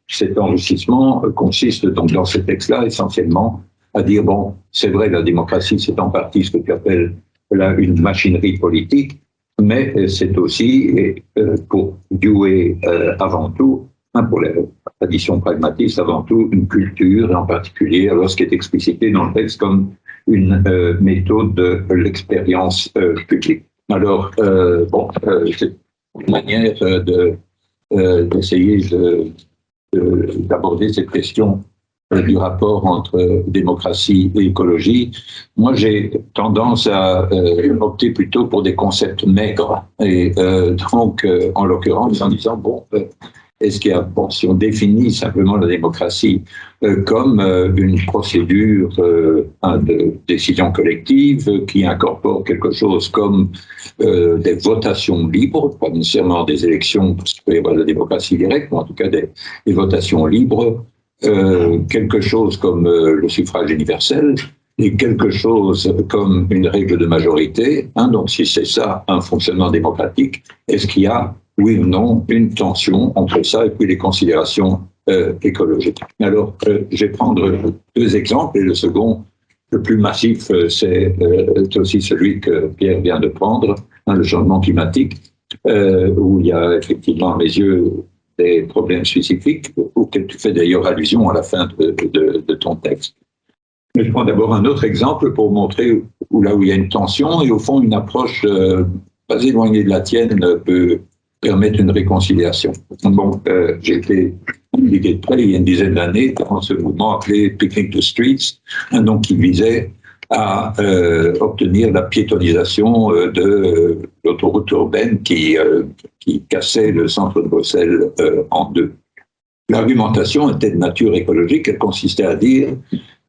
cet enrichissement consiste donc dans ce texte-là essentiellement à dire, bon, c'est vrai, la démocratie, c'est en partie ce que tu appelles là une machinerie politique, mais c'est aussi, pour Dewey avant tout, pour la tradition pragmatiste avant tout, une culture, et en particulier lorsqu'elle est explicitée dans le texte comme une méthode de l'expérience publique. Alors, c'est une manière d'essayer d'aborder cette question du rapport entre démocratie et écologie. Moi, j'ai tendance à opter plutôt pour des concepts maigres. Et donc, en l'occurrence, en disant, est-ce qu'il y a, si on définit simplement la démocratie comme une procédure de décision collective qui incorpore quelque chose comme des votations libres, pas nécessairement des élections, parce qu'il peut y avoir de la démocratie directe, mais en tout cas des votations libres, quelque chose comme le suffrage universel et quelque chose comme une règle de majorité. Donc, si c'est ça, un fonctionnement démocratique, est-ce qu'il y a, oui ou non, une tension entre ça et puis les considérations écologiques? Alors, je vais prendre deux exemples et le second, le plus massif, c'est aussi celui que Pierre vient de prendre, le changement climatique, où il y a effectivement, à mes yeux, des problèmes spécifiques auxquels tu fais d'ailleurs allusion à la fin de ton texte. Mais je prends d'abord un autre exemple pour montrer là où il y a une tension et au fond une approche pas éloignée de la tienne peut permettre une réconciliation. J'ai été impliqué de près il y a une dizaine d'années dans ce mouvement appelé Picnic the Streets, qui visait à obtenir la piétonisation de l'autoroute urbaine qui cassait le centre de Bruxelles en deux. L'argumentation était de nature écologique, elle consistait à dire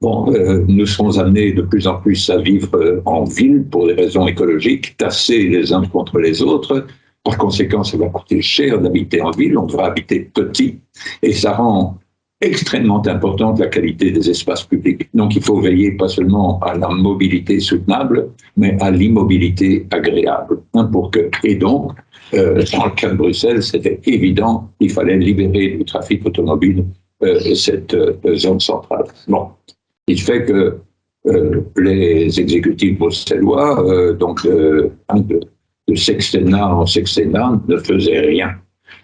nous serons amenés de plus en plus à vivre en ville pour des raisons écologiques, tassés les uns contre les autres. Par conséquent, ça va coûter cher d'habiter en ville, on devra habiter petit, et ça rend extrêmement importante la qualité des espaces publics. Donc il faut veiller pas seulement à la mobilité soutenable, mais à l'immobilité agréable. Et donc, dans le cas de Bruxelles, c'était évident, il fallait libérer du trafic automobile cette zone centrale. Il fait que les exécutifs bruxellois, de sextennat en sextennat, ne faisaient rien.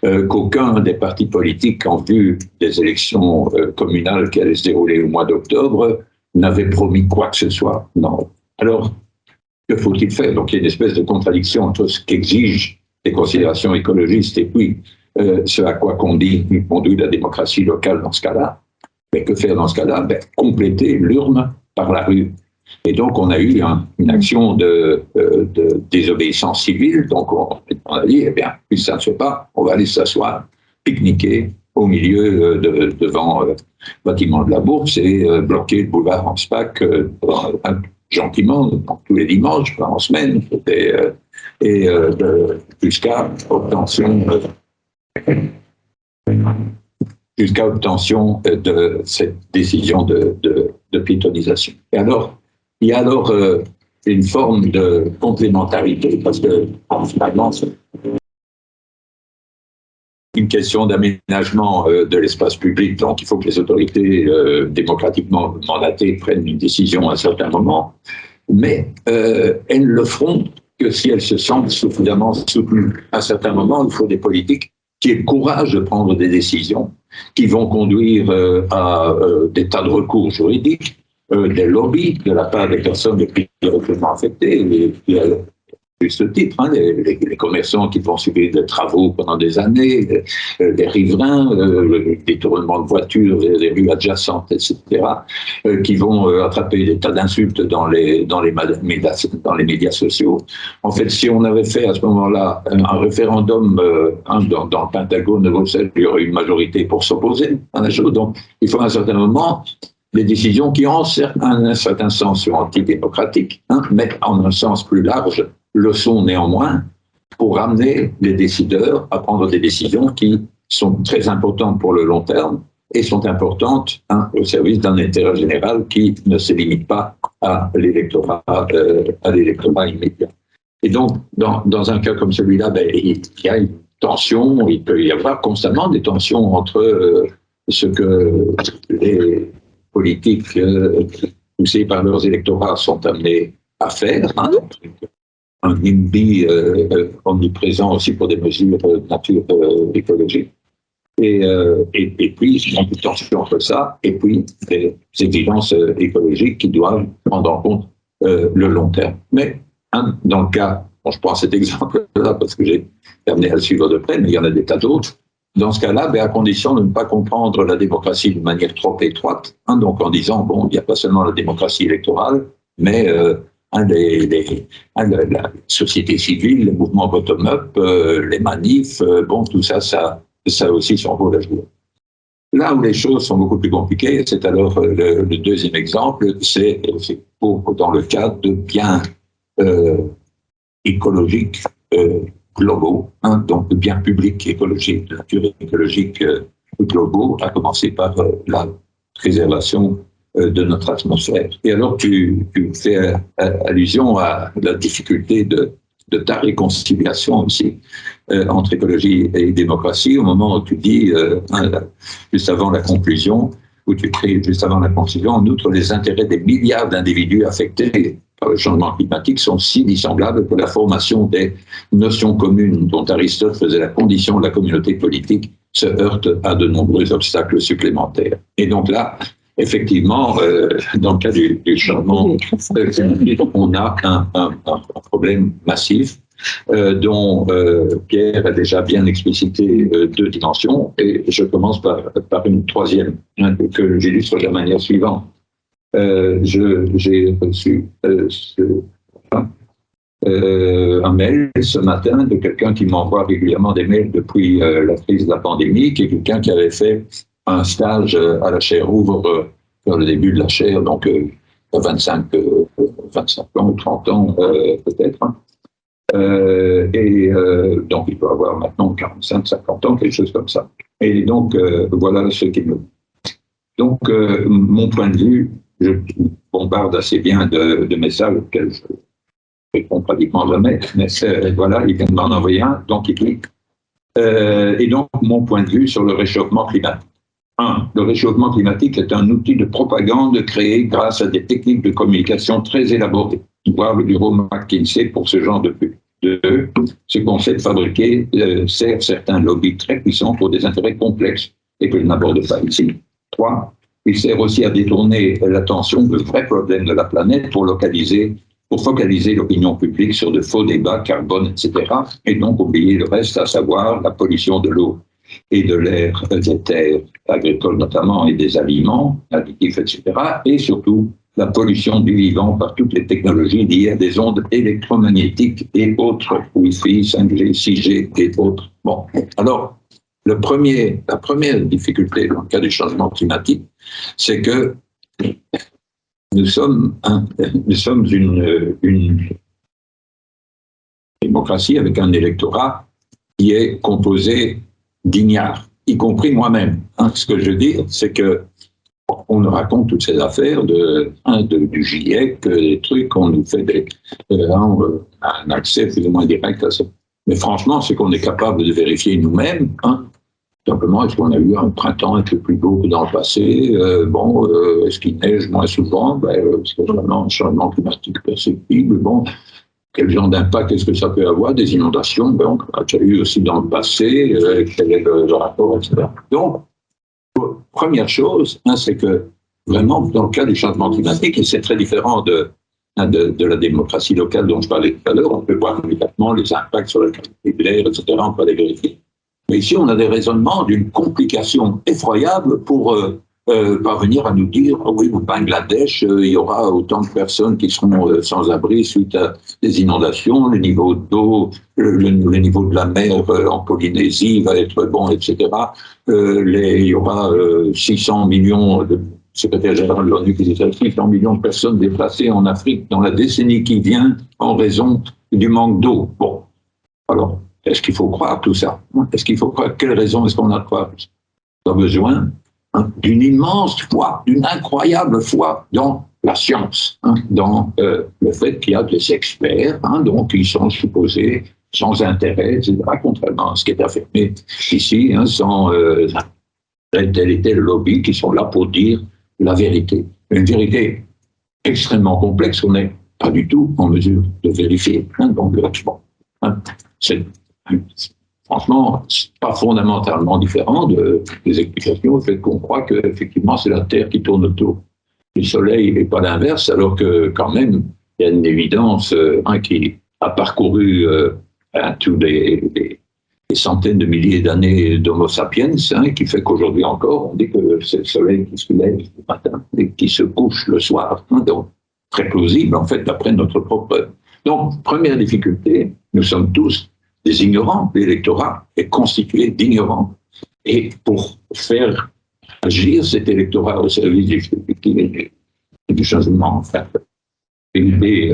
Qu'aucun des partis politiques, en vue des élections communales qui allaient se dérouler au mois d'octobre, n'avait promis quoi que ce soit. Non. Alors, que faut-il faire? Donc, il y a une espèce de contradiction entre ce qu'exigent les considérations écologistes et puis ce à quoi conduit la démocratie locale dans ce cas-là. Mais que faire dans ce cas-là? Compléter l'urne par la rue. Et donc, on a eu une action de désobéissance civile. Donc, on a dit, eh bien, puis ça ne se fait pas, on va aller s'asseoir, pique-niquer au milieu devant le bâtiment de la Bourse et bloquer le boulevard Anspach gentiment, donc, tous les dimanches, en semaine, jusqu'à obtention de cette décision de piétonisation. Et alors, il y a alors une forme de complémentarité, parce que finalement, c'est une question d'aménagement de l'espace public, donc il faut que les autorités démocratiquement mandatées prennent une décision à un certain moment, mais elles ne le feront que si elles se sentent suffisamment soutenues. À un certain moment, il faut des politiques qui aient le courage de prendre des décisions qui vont conduire à des tas de recours juridiques, des lobbies de la part des personnes les plus directement affectées, juste titre, les commerçants qui vont subir des travaux pendant des années, les riverains, le détournement de voitures, les rues adjacentes, etc., qui vont attraper des tas d'insultes dans les médias sociaux. En fait, si on avait fait à ce moment-là un référendum dans le Pentagone de Bruxelles, il y aurait une majorité pour s'opposer à la chose. Donc, il faut à un certain moment des décisions qui, en un certain sens, sont antidémocratiques, mais en un sens plus large, le sont néanmoins pour amener les décideurs à prendre des décisions qui sont très importantes pour le long terme et sont importantes au service d'un intérêt général qui ne se limite pas à l'électorat immédiat. Et donc, dans un cas comme celui-là, il y a une tension, il peut y avoir constamment des tensions entre ce que les politiques poussés par leurs électorats sont amenés à faire, un NIMBY omniprésent aussi pour des mesures de nature écologique. Et puis, il y a une tension entre ça et puis des exigences écologiques qui doivent prendre en compte le long terme. Mais dans le cas, je prends cet exemple-là parce que j'ai été amené à le suivre de près, mais il y en a des tas d'autres. Dans ce cas-là, à condition de ne pas comprendre la démocratie d'une manière trop étroite, donc en disant, bon, il n'y a pas seulement la démocratie électorale, mais la société civile, les mouvements bottom-up, les manifs, bon, tout ça, ça a aussi son rôle à jouer. Là où les choses sont beaucoup plus compliquées, c'est alors le deuxième exemple, c'est dans le cadre de biens écologiques globaux, donc de biens publics écologiques, de nature écologique globaux, à commencer par la préservation de notre atmosphère. Et alors tu fais allusion à la difficulté de ta réconciliation aussi entre écologie et démocratie au moment où tu dis, juste avant la conclusion, où tu crées juste avant la conclusion, en outre, les intérêts des milliards d'individus affectés par le changement climatique sont si dissemblables que la formation des notions communes dont Aristote faisait la condition de la communauté politique se heurte à de nombreux obstacles supplémentaires. Et donc là, effectivement, dans le cas du changement climatique, on a un problème massif dont Pierre a déjà bien explicité deux dimensions, et je commence par une troisième, que j'illustre de la manière suivante. J'ai reçu un mail ce matin de quelqu'un qui m'envoie régulièrement des mails depuis la crise de la pandémie, qui est quelqu'un qui avait fait un stage à la chaire Ouvre vers le début de la chaire, donc 25 ans ou 30 ans peut-être. Donc il peut avoir maintenant 45, 50 ans, quelque chose comme ça. Et donc voilà ce qu'il me dit. Donc mon point de vue, je bombarde assez bien de messages auxquels je réponds pratiquement jamais, mais voilà, il vient de m'en envoyer un, donc il dit. Et donc mon point de vue sur le réchauffement climatique. 1. Le réchauffement climatique est un outil de propagande créé grâce à des techniques de communication très élaborées, voire le bureau McKinsey pour ce genre de but. 2. Ce concept fabriqué sert certains lobbies très puissants pour des intérêts complexes et que je n'aborde pas ici. 3. il sert aussi à détourner l'attention du vrai problème de la planète pour focaliser l'opinion publique sur de faux débats, carbone, etc., et donc oublier le reste, à savoir la pollution de l'eau et de l'air, des terres agricoles notamment, et des aliments, additifs, etc., et surtout la pollution du vivant par toutes les technologies liées à des ondes électromagnétiques et autres, Wi-Fi, 5G, 6G et autres. Bon, alors, la première difficulté dans le cas du changement climatique, c'est que nous sommes une démocratie avec un électorat qui est composé d'ignards, y compris moi-même. Ce que je veux dire, c'est que on nous raconte toutes ces affaires du GIEC, des trucs, on nous fait un accès plus ou moins direct à ça. Mais franchement, c'est qu'on est capable de vérifier nous-mêmes. Simplement, est-ce qu'on a eu un printemps un peu plus beau que dans le passé? Est-ce qu'il neige moins souvent? C'est vraiment un changement climatique perceptible. Bon, quel genre d'impact est-ce que ça peut avoir? Des inondations? On a déjà eu aussi dans le passé. Quel est le rapport, etc. Donc, première chose, c'est que vraiment, dans le cas du changement climatique, et c'est très différent de la démocratie locale dont je parlais tout à l'heure, on peut voir immédiatement les impacts sur la qualité de l'air, etc., on peut les vérifier. Mais ici, on a des raisonnements d'une complication effroyable pour parvenir à nous dire « oui, au Bangladesh, il y aura autant de personnes qui seront sans abri suite à des inondations, le niveau d'eau, le niveau de la mer en Polynésie va être bon, etc. Il y aura 600 millions de secrétaire général de l'ONU qui disait 600 millions de personnes déplacées en Afrique dans la décennie qui vient en raison du manque d'eau. » Bon, alors, est-ce qu'il faut croire tout ça? Est-ce qu'il faut croire? Quelle raison est-ce qu'on a de croire? On a besoin d'une immense foi, d'une incroyable foi dans la science, dans le fait qu'il y a des experts, donc ils sont supposés sans intérêt, etc., contrairement à ce qui est affirmé ici, sans tel et tel lobby qui sont là pour dire la vérité. Une vérité extrêmement complexe qu'on n'est pas du tout en mesure de vérifier. Donc, c'est franchement, pas fondamentalement différent des explications au fait qu'on croit qu'effectivement c'est la Terre qui tourne autour du Soleil et pas l'inverse, alors que quand même il y a une évidence qui a parcouru tous des centaines de milliers d'années d'Homo sapiens, qui fait qu'aujourd'hui encore on dit que c'est le Soleil qui se lève le matin et qui se couche le soir. Donc très plausible en fait d'après notre propre. Donc première difficulté, nous sommes tous des ignorants. L'électorat est constitué d'ignorants. Et pour faire agir cet électorat au service du changement, enfin, des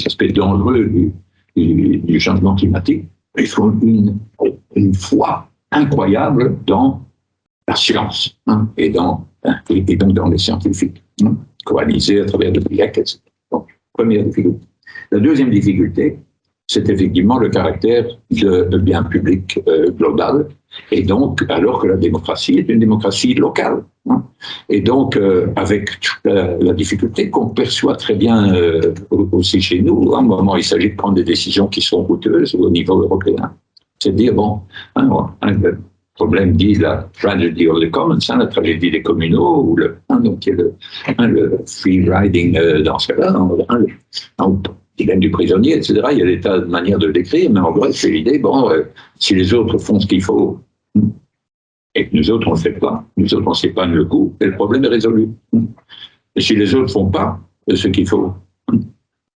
aspects dangereux du changement climatique, il faut une foi incroyable dans la science et donc dans les scientifiques, coalisés à travers le GIEC, etc. Donc, première difficulté. La deuxième difficulté, c'est effectivement le caractère de bien public global, et donc, alors que la démocratie est une démocratie locale. Et donc, avec la difficulté qu'on perçoit très bien aussi chez nous, à un moment, il s'agit de prendre des décisions qui sont coûteuses au niveau européen. C'est de dire, le problème dit la tragedy of the commons, la tragédie des communaux, ou donc il y a le free riding dans ce cas-là, dilemme du prisonnier, etc. Il y a des tas de manières de le décrire, mais en vrai, c'est l'idée, si les autres font ce qu'il faut, et que nous autres, on ne le fait pas, nous autres, on s'épargne le coup, et le problème est résolu. Et si les autres ne font pas ce qu'il faut,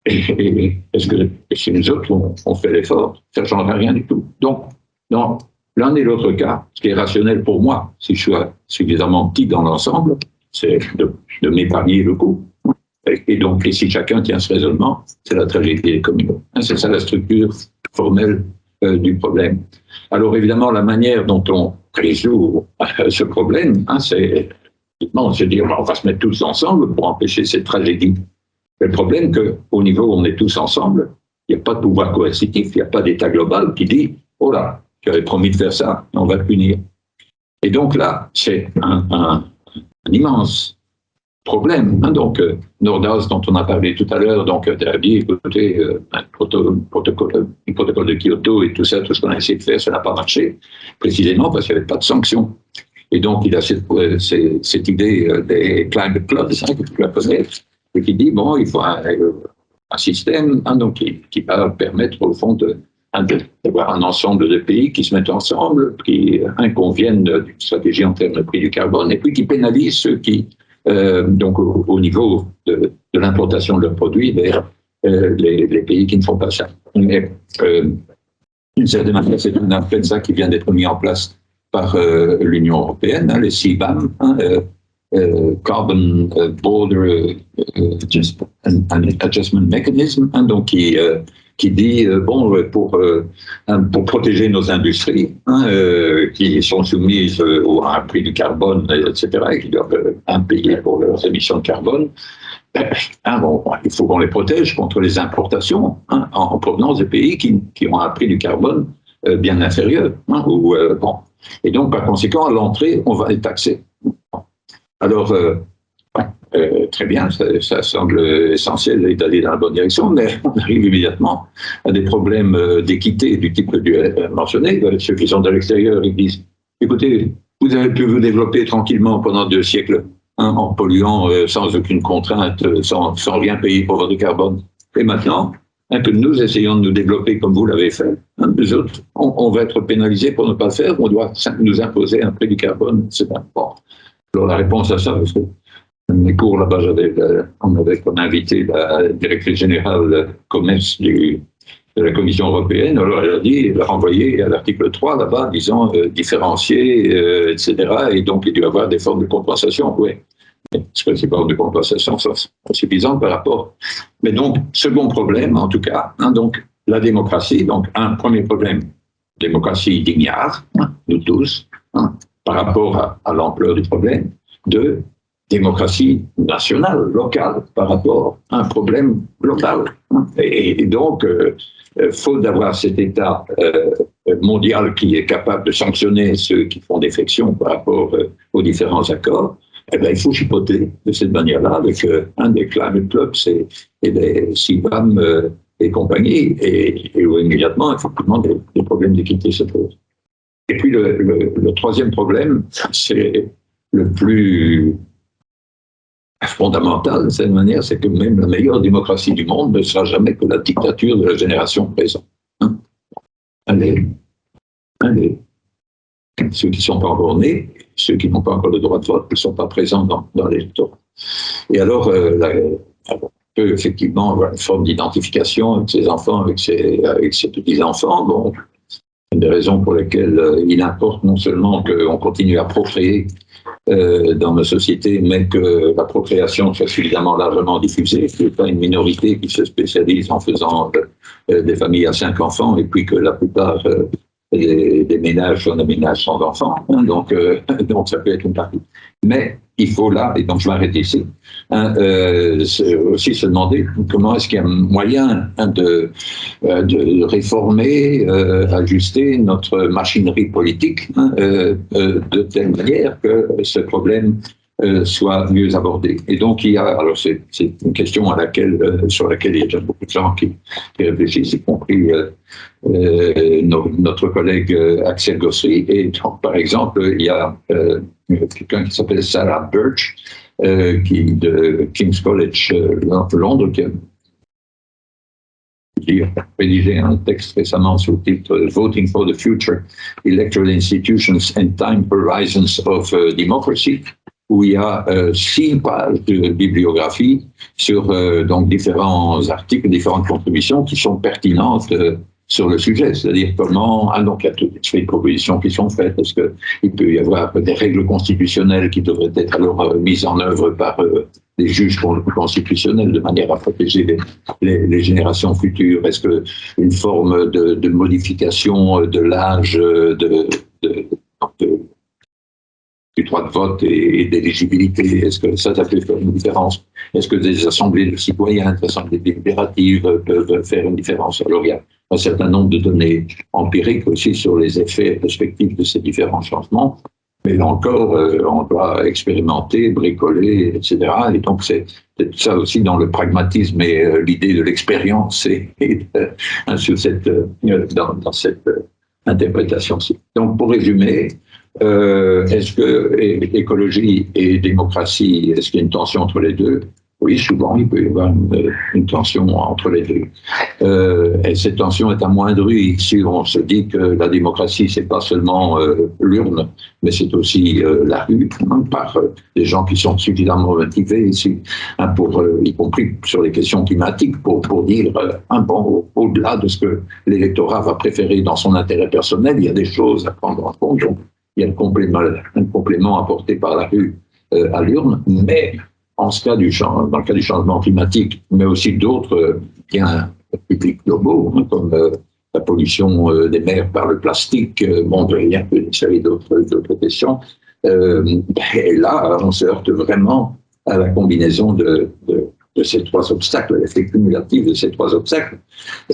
et si les autres ont fait l'effort, ça ne changera rien du tout. Donc, dans l'un et l'autre cas, ce qui est rationnel pour moi, si je suis suffisamment petit dans l'ensemble, c'est de m'épargner le coup. Et donc, si chacun tient ce raisonnement, c'est la tragédie des communaux. C'est ça la structure formelle du problème. Alors évidemment, la manière dont on résout ce problème, c'est de se dire on va se mettre tous ensemble pour empêcher cette tragédie. Le problème qu'au niveau où on est tous ensemble, il n'y a pas de pouvoir coercitif, il n'y a pas d'État global qui dit « Oh là, tu avais promis de faire ça, on va te punir ». Et donc là, c'est un immense problème. Donc, Nordhaus, dont on a parlé tout à l'heure, donc, a dit, écoutez, le protocole de Kyoto et tout ça, tout ce qu'on a essayé de faire, ça n'a pas marché, précisément parce qu'il n'y avait pas de sanctions. Et donc, il a cette idée des climate clubs, que tu la connais, et qui dit, bon, il faut un système donc, qui va permettre, au fond, d'avoir un ensemble de pays qui se mettent ensemble, qui conviennent d'une stratégie en termes de prix du carbone, et puis qui pénalisent ceux qui, donc au niveau de l'importation de leurs produits vers les pays qui ne font pas ça. Mais d'une certaine manière, c'est un appel ça qui vient d'être mis en place par l'Union européenne, les CBAM, Carbon Border Adjustment Mechanism, donc qui dit bon pour protéger nos industries qui sont soumises à un prix du carbone, etc., et qui doivent payer pour leurs émissions de carbone. Bon, il faut qu'on les protège contre les importations en provenance des pays qui ont un prix du carbone bien inférieur. Bon. Et donc, par conséquent, à l'entrée, on va les taxer. Alors, très bien, ça semble essentiel d'aller dans la bonne direction, mais on arrive immédiatement à des problèmes d'équité du type que tu as mentionné. Ceux qui sont de l'extérieur, ils disent, écoutez, vous avez pu vous développer tranquillement pendant 2 siècles, en polluant sans aucune contrainte, sans rien payer pour votre carbone. Et maintenant, que nous essayons de nous développer comme vous l'avez fait, nous autres, on va être pénalisés pour ne pas le faire, on doit nous imposer un prix du carbone, c'est pas bon. Alors la réponse à ça, parce que mes cours là-bas, on avait comme invité la directrice générale commerce de la Commission européenne. Alors elle a renvoyé à l'article 3 là-bas, disant différencier, etc. Et donc il doit y avoir des formes de compensation. Oui, ces formes de compensation sont insuffisantes par rapport. Mais donc, second problème, en tout cas, donc la démocratie. Donc, un premier problème, démocratie d'ignare, nous tous, par rapport à l'ampleur du problème. 2, démocratie nationale, locale, par rapport à un problème global. Et donc, faute d'avoir cet État mondial qui est capable de sanctionner ceux qui font défection par rapport aux différents accords, eh bien, il faut chipoter de cette manière-là avec un des climate clubs et des CBAM et compagnie, et où immédiatement, effectivement, des problèmes d'équité se posent. Et puis, le troisième problème, c'est le plus fondamental de cette manière, c'est que même la meilleure démocratie du monde ne sera jamais que la dictature de la génération présente. Ceux qui ne sont pas encore nés, ceux qui n'ont pas encore le droit de vote, ne sont pas présents dans l'électorat. Et alors, on peut effectivement avoir une forme d'identification avec ses enfants, avec ses petits-enfants. Bon, une des raisons pour lesquelles il importe non seulement qu'on continue à procréer dans nos sociétés, mais que la procréation soit suffisamment largement diffusée, qu'il n'y ait pas une minorité qui se spécialise en faisant des familles à 5 enfants, et puis que la plupart des ménages sont des ménages sans enfants, donc ça peut être une partie. Mais il faut là, et donc je m'arrête ici, aussi se demander comment est-ce qu'il y a moyen de réformer, ajuster notre machinerie politique de telle manière que ce problème soit mieux abordé. Et donc il y a, alors c'est une question sur laquelle il y a déjà beaucoup de gens qui réfléchissent, y compris notre collègue Axel Gossry. Et donc, par exemple, il y a quelqu'un qui s'appelle Sarah Birch, de King's College Londres, qui a rédigé un texte récemment sous le titre Voting for the Future, Electoral Institutions and Time Horizons of Democracy, où il y a 6 pages de bibliographie sur donc différents articles, différentes contributions qui sont pertinentes sur le sujet, c'est-à-dire comment, donc il y a toutes les propositions qui sont faites, parce qu'il peut y avoir des règles constitutionnelles qui devraient être alors mises en œuvre par les juges constitutionnels de manière à protéger les générations futures. Est-ce qu'une forme de modification de l'âge du droit de vote et d'éligibilité, est-ce que ça peut faire une différence? Est-ce que des assemblées de citoyens, des assemblées délibératives peuvent faire une différence? Alors il y a un certain nombre de données empiriques aussi sur les effets respectifs de ces différents changements, mais là encore, on doit expérimenter, bricoler, etc. Et donc c'est ça aussi dans le pragmatisme et l'idée de l'expérience dans cette interprétation-ci. Donc pour résumer, Est-ce que écologie et démocratie, est-ce qu'il y a une tension entre les deux? Oui, souvent, il peut y avoir une tension entre les deux. Et cette tension est amoindrie si on se dit que la démocratie, c'est pas seulement l'urne, mais c'est aussi la rue, hein, par des gens qui sont suffisamment motivés, y compris sur les questions climatiques, pour dire bon, au-delà de ce que l'électorat va préférer dans son intérêt personnel, il y a des choses à prendre en compte. Donc, il y a un complément apporté par la rue à l'urne, mais dans le cas du changement climatique, mais aussi d'autres biens publics globaux, hein, comme la pollution des mers par le plastique, il y a une série d'autres questions. Et là, on se heurte vraiment à la combinaison de ces trois obstacles, l'effet cumulatif de ces trois obstacles.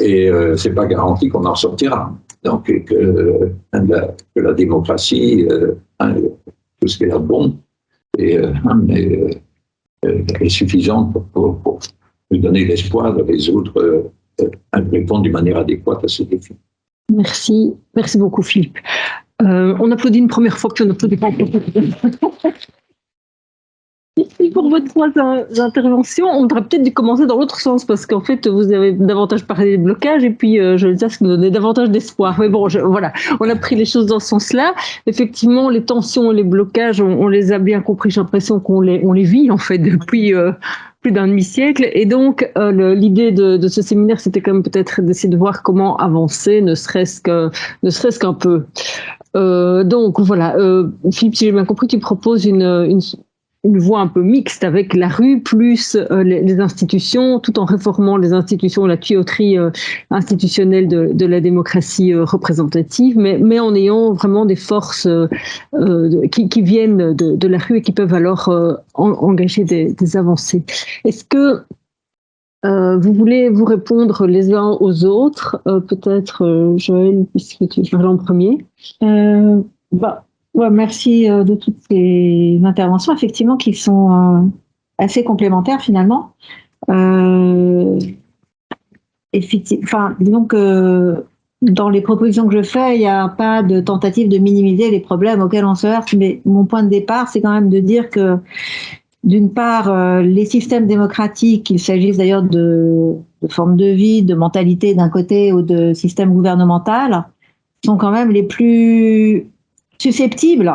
Et c'est pas garanti qu'on en sortira. Donc, que la démocratie, tout ce qu'elle a de bon, est suffisante pour nous donner l'espoir de résoudre, répondre d'une manière adéquate à ce défi. Merci beaucoup Philippe. On applaudit une première fois, puis on applaudit pas encore. Merci pour vos trois interventions. On devrait peut-être dû commencer dans l'autre sens, parce qu'en fait, vous avez davantage parlé des blocages, et puis je le dis, ça nous donnait davantage d'espoir. Mais bon, voilà, on a pris les choses dans ce sens-là. Effectivement, les tensions et les blocages, on les a bien compris. J'ai l'impression qu'on les vit, en fait, depuis plus d'un demi-siècle. Et donc, l'idée de ce séminaire, c'était quand même peut-être d'essayer de voir comment avancer, ne serait-ce qu'un peu. Donc, voilà. Philippe, si j'ai bien compris, tu proposes une voie un peu mixte avec la rue plus les institutions, tout en réformant les institutions, la tuyauterie institutionnelle de la démocratie représentative, mais en ayant vraiment des forces qui viennent de la rue et qui peuvent alors engager des avancées. Est-ce que vous voulez vous répondre les uns aux autres? Peut-être Joël, puisque tu parles en premier. Ouais, merci de toutes ces interventions, effectivement, qui sont assez complémentaires finalement. Disons que dans les propositions que je fais, il n'y a pas de tentative de minimiser les problèmes auxquels on se heurte, mais mon point de départ, c'est quand même de dire que, d'une part, les systèmes démocratiques, qu'il s'agisse d'ailleurs de formes de vie, de mentalité d'un côté ou de système gouvernemental, sont quand même les plus susceptibles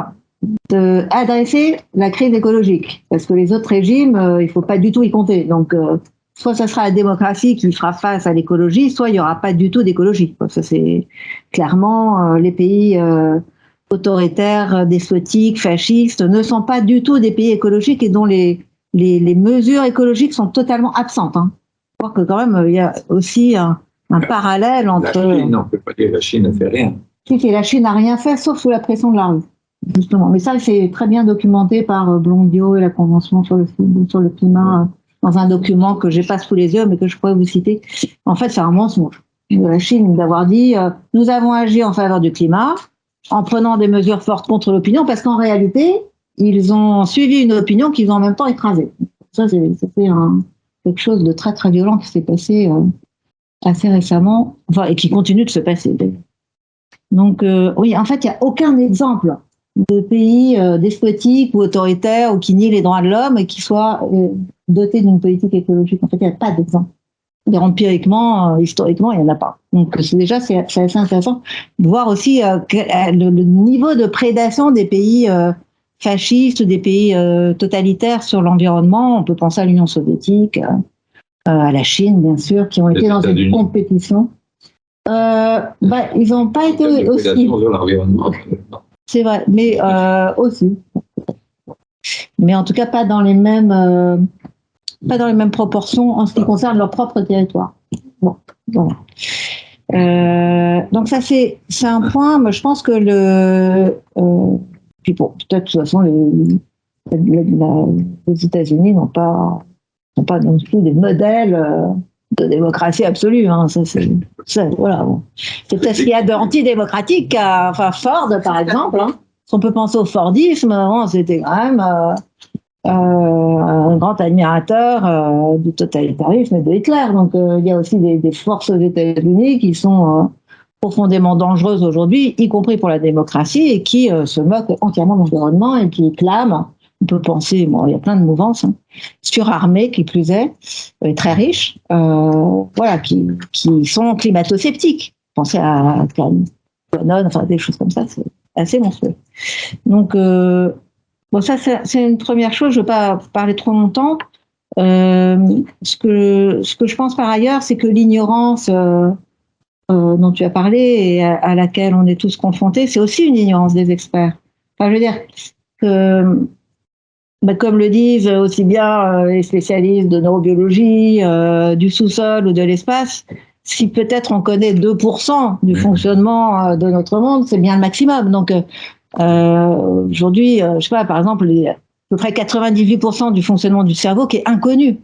d'adresser la crise écologique. Parce que les autres régimes, il ne faut pas du tout y compter. Donc, soit ça sera la démocratie qui fera face à l'écologie, soit il n'y aura pas du tout d'écologie. Ça, c'est clairement les pays autoritaires, despotiques, fascistes, ne sont pas du tout des pays écologiques et dont les mesures écologiques sont totalement absentes. Hein. Je crois que quand même, il y a aussi un parallèle entre... La Chine, on ne peut pas dire que la Chine ne fait rien. Si, la Chine n'a rien fait, sauf sous la pression de la rue, justement. Mais ça, c'est très bien documenté par Blondiot et la Convention sur le climat, dans un document que j'ai pas sous les yeux, mais que je pourrais vous citer. En fait, c'est un mensonge de la Chine d'avoir dit nous avons agi en faveur du climat en prenant des mesures fortes contre l'opinion, parce qu'en réalité, ils ont suivi une opinion qu'ils ont en même temps écrasée. Ça, c'était quelque chose de très, très violent qui s'est passé assez récemment, et qui continue de se passer. Donc, oui, en fait, il n'y a aucun exemple de pays despotique ou autoritaire ou qui nie les droits de l'homme et qui soit doté d'une politique écologique. En fait, il n'y a pas d'exemple. Empiriquement, historiquement, il n'y en a pas. Donc, c'est assez intéressant de voir aussi le niveau de prédation des pays fascistes ou des pays totalitaires sur l'environnement. On peut penser à l'Union soviétique, à la Chine, bien sûr, qui ont été dans une compétition. Ils n'ont pas été aussi. C'est vrai, mais aussi. Mais en tout cas, pas dans les mêmes proportions en ce qui concerne leur propre territoire. Bon, voilà. Donc ça, c'est un point. Mais je pense que puis bon, peut-être de toute façon, les États-Unis n'ont pas non plus des modèles de démocratie absolue. Hein. Voilà. Bon. C'est peut-être ce qu'il y a d'antidémocratique. Enfin, Ford, par exemple. Hein. Si on peut penser au Fordisme, c'était quand même un grand admirateur du totalitarisme et de Hitler. Donc, il y a aussi des forces aux États-Unis qui sont profondément dangereuses aujourd'hui, y compris pour la démocratie, et qui se moquent entièrement de l'environnement et qui clament, on peut penser, bon, il y a plein de mouvances, hein, surarmées qui plus est, très riches, voilà, qui sont climato-sceptiques. Pensez à QAnon, enfin des choses comme ça, c'est assez monstrueux. Donc, bon, ça c'est une première chose, je ne veux pas parler trop longtemps. Ce que je pense par ailleurs, c'est que l'ignorance dont tu as parlé et à laquelle on est tous confrontés, c'est aussi une ignorance des experts. Enfin, je veux dire que, comme le disent aussi bien les spécialistes de neurobiologie, du sous-sol ou de l'espace, si peut-être on connaît 2% du fonctionnement de notre monde, c'est bien le maximum. Donc aujourd'hui, je sais pas, par exemple, à peu près 98% du fonctionnement du cerveau qui est inconnu.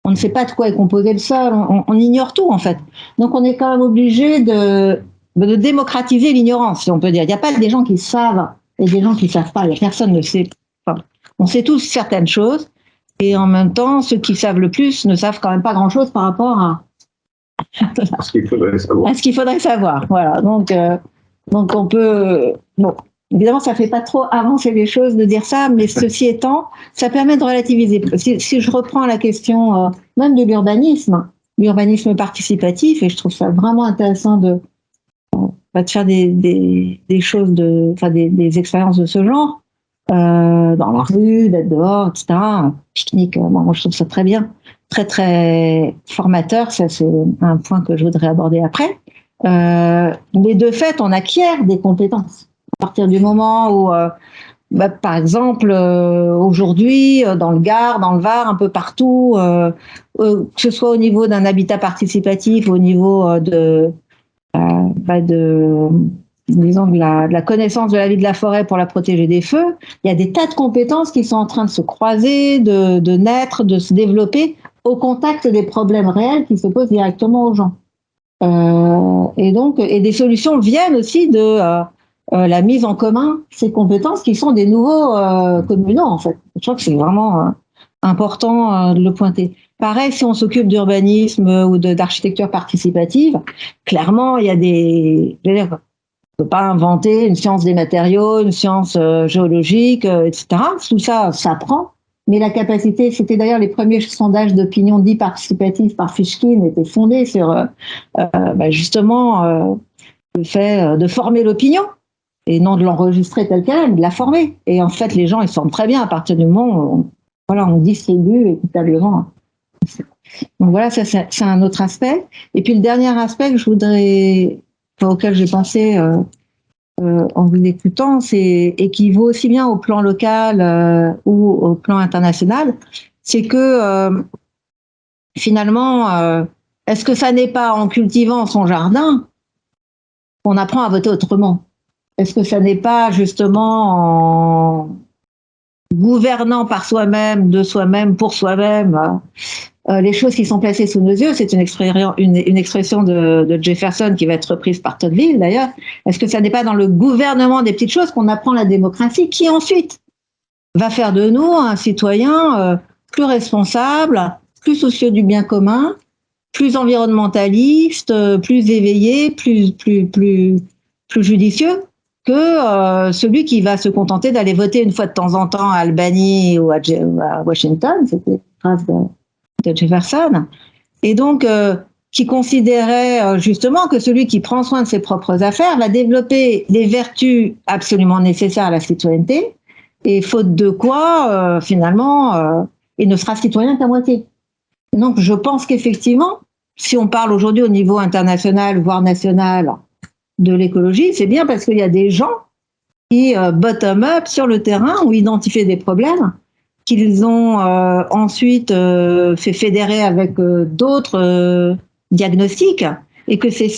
On ne sait pas de quoi est composé le sol, on ignore tout en fait. Donc on est quand même obligé de démocratiser l'ignorance, si on peut dire. Il n'y a pas des gens qui savent et des gens qui ne savent pas. Personne ne sait. Enfin, on sait tous certaines choses et en même temps, ceux qui savent le plus ne savent quand même pas grand-chose par rapport à ce qu'il faudrait savoir. À ce qu'il faudrait savoir. Voilà. Donc on peut. Bon. Évidemment, ça ne fait pas trop avancer les choses de dire ça, mais ceci étant, ça permet de relativiser. Si je reprends la question même de l'urbanisme participatif, et je trouve ça vraiment intéressant de faire des choses, des expériences de ce genre, dans la rue, d'être dehors, etc. Pique-nique, moi je trouve ça très bien, très très formateur, ça c'est un point que je voudrais aborder après. Mais de fait, on acquiert des compétences. À partir du moment où, par exemple, aujourd'hui, dans le Gard, dans le Var, un peu partout, que ce soit au niveau d'un habitat participatif, au niveau disons de la connaissance de la vie de la forêt pour la protéger des feux, il y a des tas de compétences qui sont en train de se croiser, de naître, de se développer au contact des problèmes réels qui se posent directement aux gens. Et des solutions viennent aussi de la mise en commun de ces compétences qui sont des nouveaux communaux, en fait. Je crois que c'est vraiment important de le pointer. Pareil, si on s'occupe d'urbanisme ou d'architecture participative, clairement, il y a des... Je veux dire, on ne peut pas inventer une science des matériaux, une science géologique, etc. Tout ça s'apprend. Mais la capacité, c'était d'ailleurs les premiers sondages d'opinion dits participatifs par Fishkin étaient fondés sur justement le fait de former l'opinion et non de l'enregistrer telle qu'elle, mais de la former. Et en fait, les gens, ils forment très bien à partir du moment où on distribue équitablement. Donc voilà, ça c'est un autre aspect. Et puis le dernier aspect auquel j'ai pensé en vous écoutant, et qui vaut aussi bien au plan local ou au plan international, c'est que finalement, est-ce que ça n'est pas en cultivant son jardin qu'on apprend à voter autrement? Est-ce que ça n'est pas justement en gouvernant par soi-même, de soi-même, pour soi-même, les choses qui sont placées sous nos yeux? C'est une expression de Jefferson qui va être reprise par Tocqueville d'ailleurs. Est-ce que ça n'est pas dans le gouvernement des petites choses qu'on apprend la démocratie, qui ensuite va faire de nous un citoyen plus responsable, plus soucieux du bien commun, plus environnementaliste, plus éveillé, plus judicieux que celui qui va se contenter d'aller voter une fois de temps en temps à Albany ou à Washington, c'était une phrase de Jefferson, et donc qui considérait justement que celui qui prend soin de ses propres affaires va développer les vertus absolument nécessaires à la citoyenneté, et faute de quoi, finalement, il ne sera citoyen qu'à moitié. Donc je pense qu'effectivement, si on parle aujourd'hui au niveau international, voire national, de l'écologie, c'est bien parce qu'il y a des gens qui, bottom-up, sur le terrain, ont identifié des problèmes, qu'ils ont ensuite fait fédérer avec d'autres diagnostics, et que c'est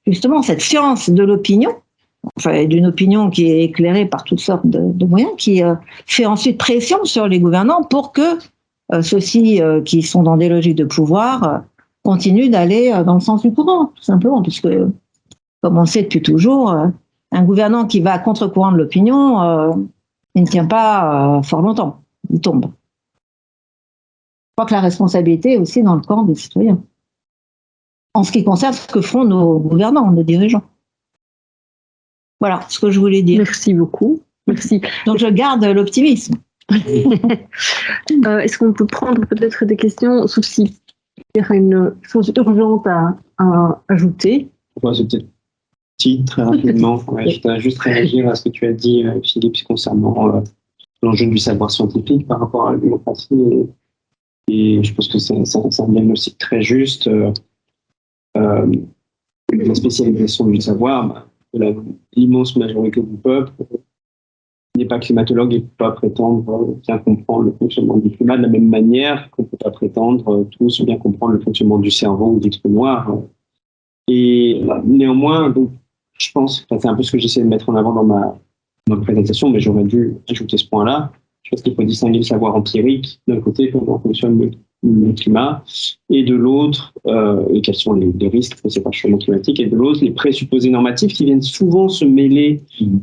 justement cette science de l'opinion, enfin d'une opinion qui est éclairée par toutes sortes de moyens, qui fait ensuite pression sur les gouvernants pour que ceux-ci qui sont dans des logiques de pouvoir continuent d'aller dans le sens du courant, tout simplement, puisque comme on sait depuis toujours, un gouvernant qui va à contre-courant de l'opinion, il ne tient pas fort longtemps, il tombe. Je crois que la responsabilité est aussi dans le camp des citoyens. en ce qui concerne ce que font nos gouvernants, nos dirigeants. Voilà ce que je voulais dire. Merci beaucoup. Merci. Donc je garde l'optimisme. Est-ce qu'on peut prendre peut-être des questions, sauf s'il y a une chose urgente à ajouter? Moi, c'est peut-être petit, très rapidement. Ouais, je voudrais juste réagir à ce que tu as dit, Philippe, concernant l'enjeu du savoir scientifique par rapport à la démocratie. Et je pense que c'est un diagnostic très juste. La spécialisation du savoir, de l'immense majorité du peuple n'est pas climatologue et ne peut pas prétendre bien comprendre le fonctionnement du climat de la même manière qu'on ne peut pas prétendre tous bien comprendre le fonctionnement du cerveau ou des trous noirs. Et néanmoins, donc, je pense, c'est un peu ce que j'essaie de mettre en avant dans ma présentation, mais j'aurais dû ajouter ce point-là. Je pense qu'il faut distinguer le savoir empirique, d'un côté, comment fonctionne le climat, et de l'autre, et quels sont les risques que c'est pas le changement climatique, et de l'autre, les présupposés normatifs qui viennent souvent se mêler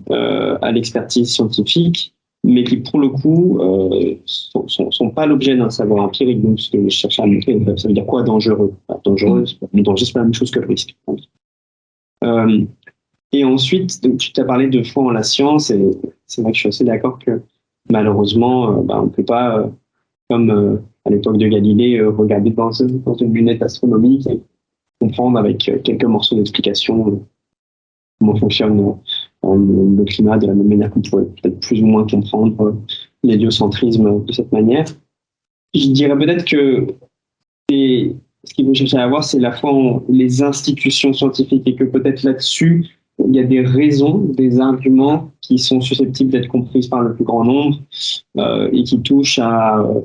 à l'expertise scientifique, mais qui, pour le coup, sont pas l'objet d'un savoir empirique. Donc, ce que je cherche à montrer, ça veut dire quoi dangereux? Dangereux, le danger, c'est pas la même chose que le risque. Et ensuite, donc, tu t'as parlé de foi en la science, et c'est vrai que je suis assez d'accord que malheureusement, on ne peut pas, comme à l'époque de Galilée, regarder dans une lunette astronomique et comprendre avec quelques morceaux d'explication comment fonctionne le climat de la même manière qu'on pourrait peut-être plus ou moins comprendre l'héliocentrisme de cette manière. Je dirais peut-être que ce qu'il faut chercher à avoir, c'est la foi en les institutions scientifiques et que peut-être là-dessus, il y a des raisons, des arguments qui sont susceptibles d'être comprises par le plus grand nombre et qui touchent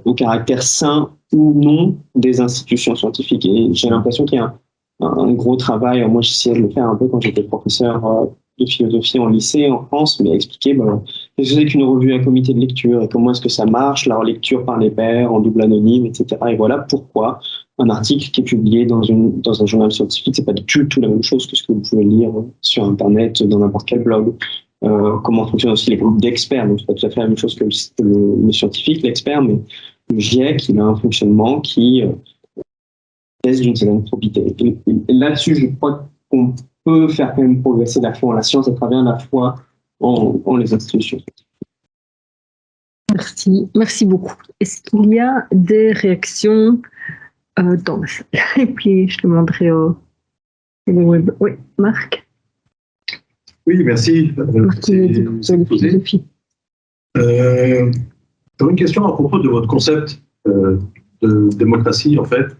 au caractère sain ou non des institutions scientifiques. Et j'ai l'impression qu'il y a un gros travail. Moi, j'essayais de le faire un peu quand j'étais professeur de philosophie en lycée en France, mais expliquer qu'est-ce que c'est qu'une revue à comité de lecture et comment est-ce que ça marche, la relecture par les pairs, en double anonyme, etc. Et voilà pourquoi un article qui est publié dans un journal scientifique, c'est pas du tout la même chose que ce que vous pouvez lire sur Internet, dans n'importe quel blog. Comment fonctionnent aussi les groupes d'experts. Donc, c'est pas tout à fait la même chose que le scientifique, l'expert, mais le GIEC, il a un fonctionnement qui laisse d'une certaine probité. Et là-dessus, je crois qu'on peut faire quand même progresser la foi en la science à travers la foi en les institutions. Merci beaucoup. Est-ce qu'il y a des réactions dans la salle? Et puis, je demanderai au web. Oui, Marc. Oui, merci. Une question à propos de votre concept de démocratie, en fait.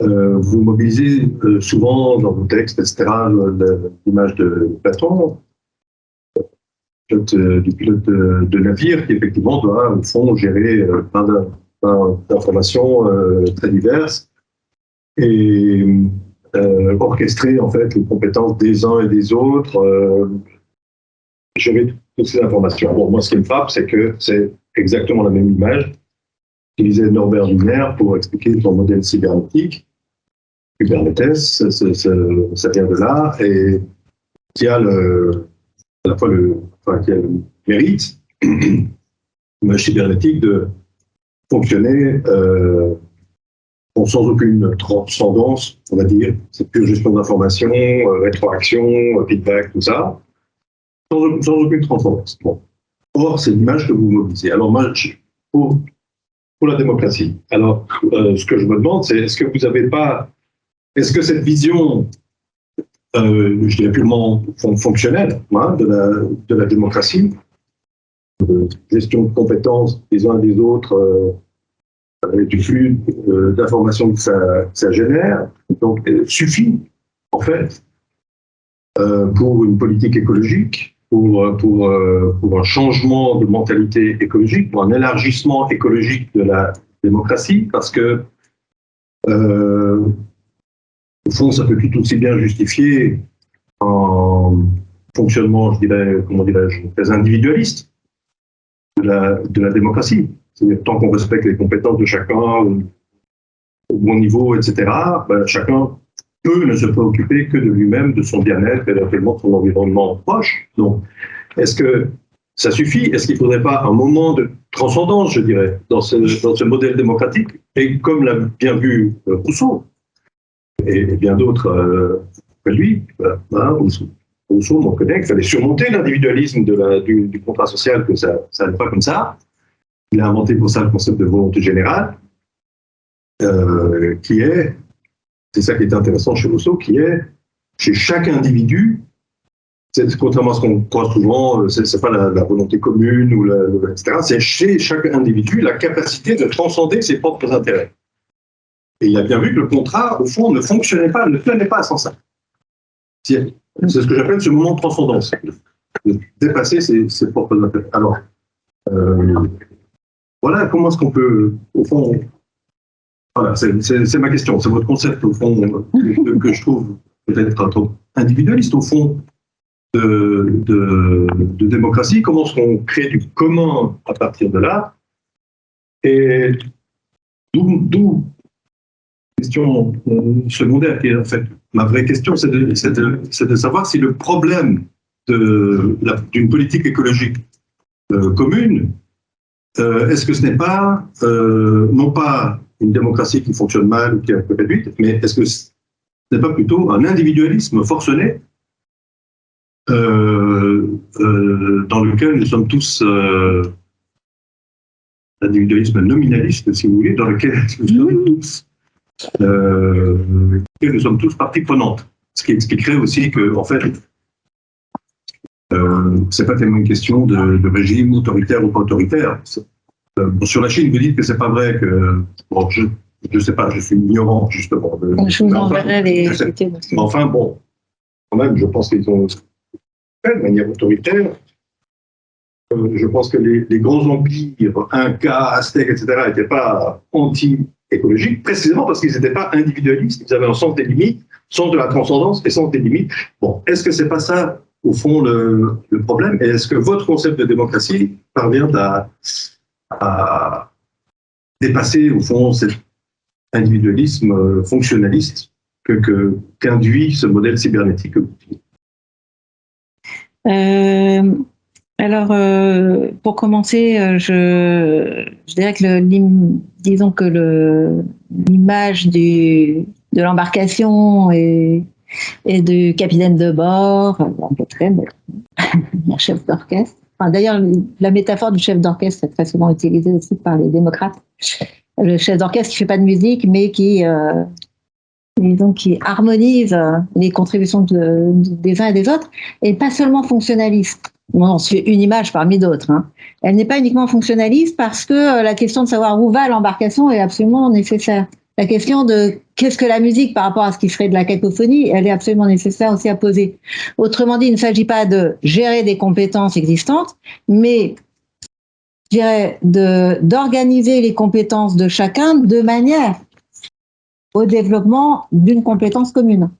Vous mobilisez souvent dans vos textes, etc., l'image de Platon, du pilote de navire qui, effectivement, doit, au fond, gérer plein d'informations très diverses et orchestrer, en fait, les compétences des uns et des autres, gérer toutes ces informations. Bon, moi, ce qui me frappe, c'est que c'est exactement la même image qu'utilisait Norbert Wiener pour expliquer son modèle cybernétique. Kubernetes, ça vient de là, et qui a à la fois qui a le mérite cybernétique de fonctionner sans aucune transcendance, on va dire. C'est pure gestion d'informations, rétroaction, feedback, tout ça, sans aucune transcendance. Bon. Or, c'est l'image que vous mobilisez. Alors, moi, pour la démocratie, alors, ce que je me demande, c'est est-ce que cette vision, je dirais purement fonctionnelle, de la démocratie, gestion de compétences des uns et des autres, avec du flux d'informations que ça génère, donc suffit en fait pour une politique écologique, pour un changement de mentalité écologique, pour un élargissement écologique de la démocratie, parce que au fond, ça peut tout aussi bien justifier un fonctionnement, je dirais, très individualiste de la démocratie. C'est-à-dire, tant qu'on respecte les compétences de chacun au bon niveau, etc., chacun ne se préoccuper que de lui-même, de son bien-être et éventuellement de son environnement proche. Donc, est-ce que ça suffit? Est-ce qu'il ne faudrait pas un moment de transcendance, je dirais, dans ce modèle démocratique? Et comme l'a bien vu Rousseau, et bien d'autres que lui, Rousseau m'en connaît, qu'il fallait surmonter l'individualisme du contrat social, que ça n'est pas comme ça. Il a inventé pour ça le concept de volonté générale, qui est, c'est ça qui est intéressant chez Rousseau, qui est, chez chaque individu, contrairement à ce qu'on croit souvent, c'est pas la volonté commune, etc. C'est chez chaque individu la capacité de transcender ses propres intérêts. Et il a bien vu que le contrat, au fond, ne fonctionnait pas, ne tenait pas sans ça. C'est ce que j'appelle ce moment de transcendance, de dépasser ses propres intérêts. Alors, voilà comment est-ce qu'on peut, au fond, voilà, c'est ma question, c'est votre concept, au fond, que je trouve peut-être un peu individualiste, au fond, de démocratie. Comment est-ce qu'on crée du commun à partir de là? Et d'où question secondaire, qui est en fait ma vraie question, c'est de savoir si le problème d'une politique écologique commune, est-ce que ce n'est pas, non pas une démocratie qui fonctionne mal ou qui est un peu réduite, mais est-ce que ce n'est pas plutôt un individualisme forcené dans lequel nous sommes tous, individualisme nominaliste, si vous voulez, dans lequel nous sommes tous partie prenante. Ce qui expliquerait aussi que, en fait, c'est pas tellement une question de régime autoritaire ou pas autoritaire. Sur la Chine, vous dites que c'est pas vrai que, bon, je sais pas, je suis ignorant justement. Je vous enverrai les. Enfin bon, quand même, je pense qu'ils ont fait de manière autoritaire. Je pense que les grands empires, Inca, Aztèques, etc., n'étaient pas anti-écologiques, précisément parce qu'ils n'étaient pas individualistes, ils avaient un sens des limites, sens de la transcendance et sens des limites. Bon, est-ce que c'est pas ça, au fond, le problème? Et est-ce que votre concept de démocratie parvient à dépasser, au fond, cet individualisme fonctionnaliste qu'induit ce modèle cybernétique que vous utilisez? Alors, pour commencer, je dirais que disons que l'image de l'embarcation et du capitaine de bord, un chef d'orchestre. Enfin, d'ailleurs, la métaphore du chef d'orchestre est très souvent utilisée aussi par les démocrates. Le chef d'orchestre qui fait pas de musique, mais qui harmonise les contributions des uns et des autres, et pas seulement fonctionnaliste. Bon, c'est une image parmi d'autres. Hein. Elle n'est pas uniquement fonctionnaliste parce que la question de savoir où va l'embarcation est absolument nécessaire. La question de qu'est-ce que la musique par rapport à ce qui serait de la cacophonie, elle est absolument nécessaire aussi à poser. Autrement dit, il ne s'agit pas de gérer des compétences existantes, mais je dirais d'organiser les compétences de chacun de manière au développement d'une compétence commune.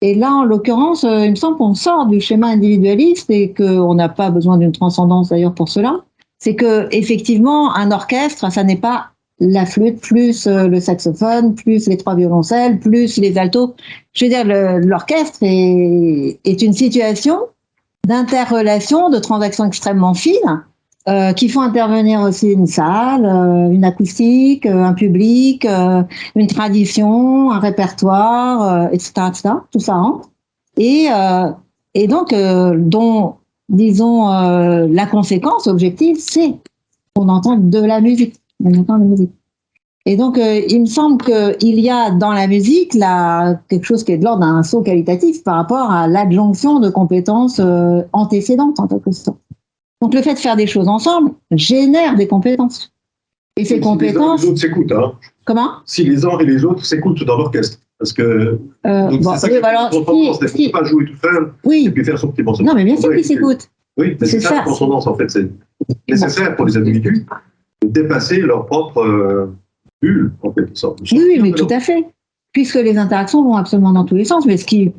Et là, en l'occurrence, il me semble qu'on sort du schéma individualiste et qu'on n'a pas besoin d'une transcendance d'ailleurs pour cela. C'est que effectivement, un orchestre, ça n'est pas la flûte plus le saxophone, plus les 3 violoncelles, plus les altos. Je veux dire, l'orchestre est une situation d'interrelation, de transactions extrêmement fines, qui font intervenir aussi une salle, une acoustique, un public, une tradition, un répertoire, etc., etc. Tout ça rentre. Et donc, dont, disons, la conséquence objective, c'est qu'on entend de la musique. On entend de la musique. Et donc, il me semble qu'il y a dans la musique là, quelque chose qui est de l'ordre d'un saut qualitatif par rapport à l'adjonction de compétences antécédentes, en quelque sorte. Donc, le fait de faire des choses ensemble génère des compétences. Et ces compétences... Si les uns et les autres s'écoutent, hein. Comment? Si les uns et les autres s'écoutent dans l'orchestre. Parce que... bon, c'est ça qui ne peut pas jouer tout seul et puis faire son petit morceau. Non, mais bien sûr qu'ils s'écoutent. Oui, mais c'est ça la transcendance, en fait. C'est nécessaire pour les individus de dépasser leur propre bulle, en quelque sorte. Oui, mais tout à fait. Puisque les interactions vont absolument dans tous les sens, mais ce qui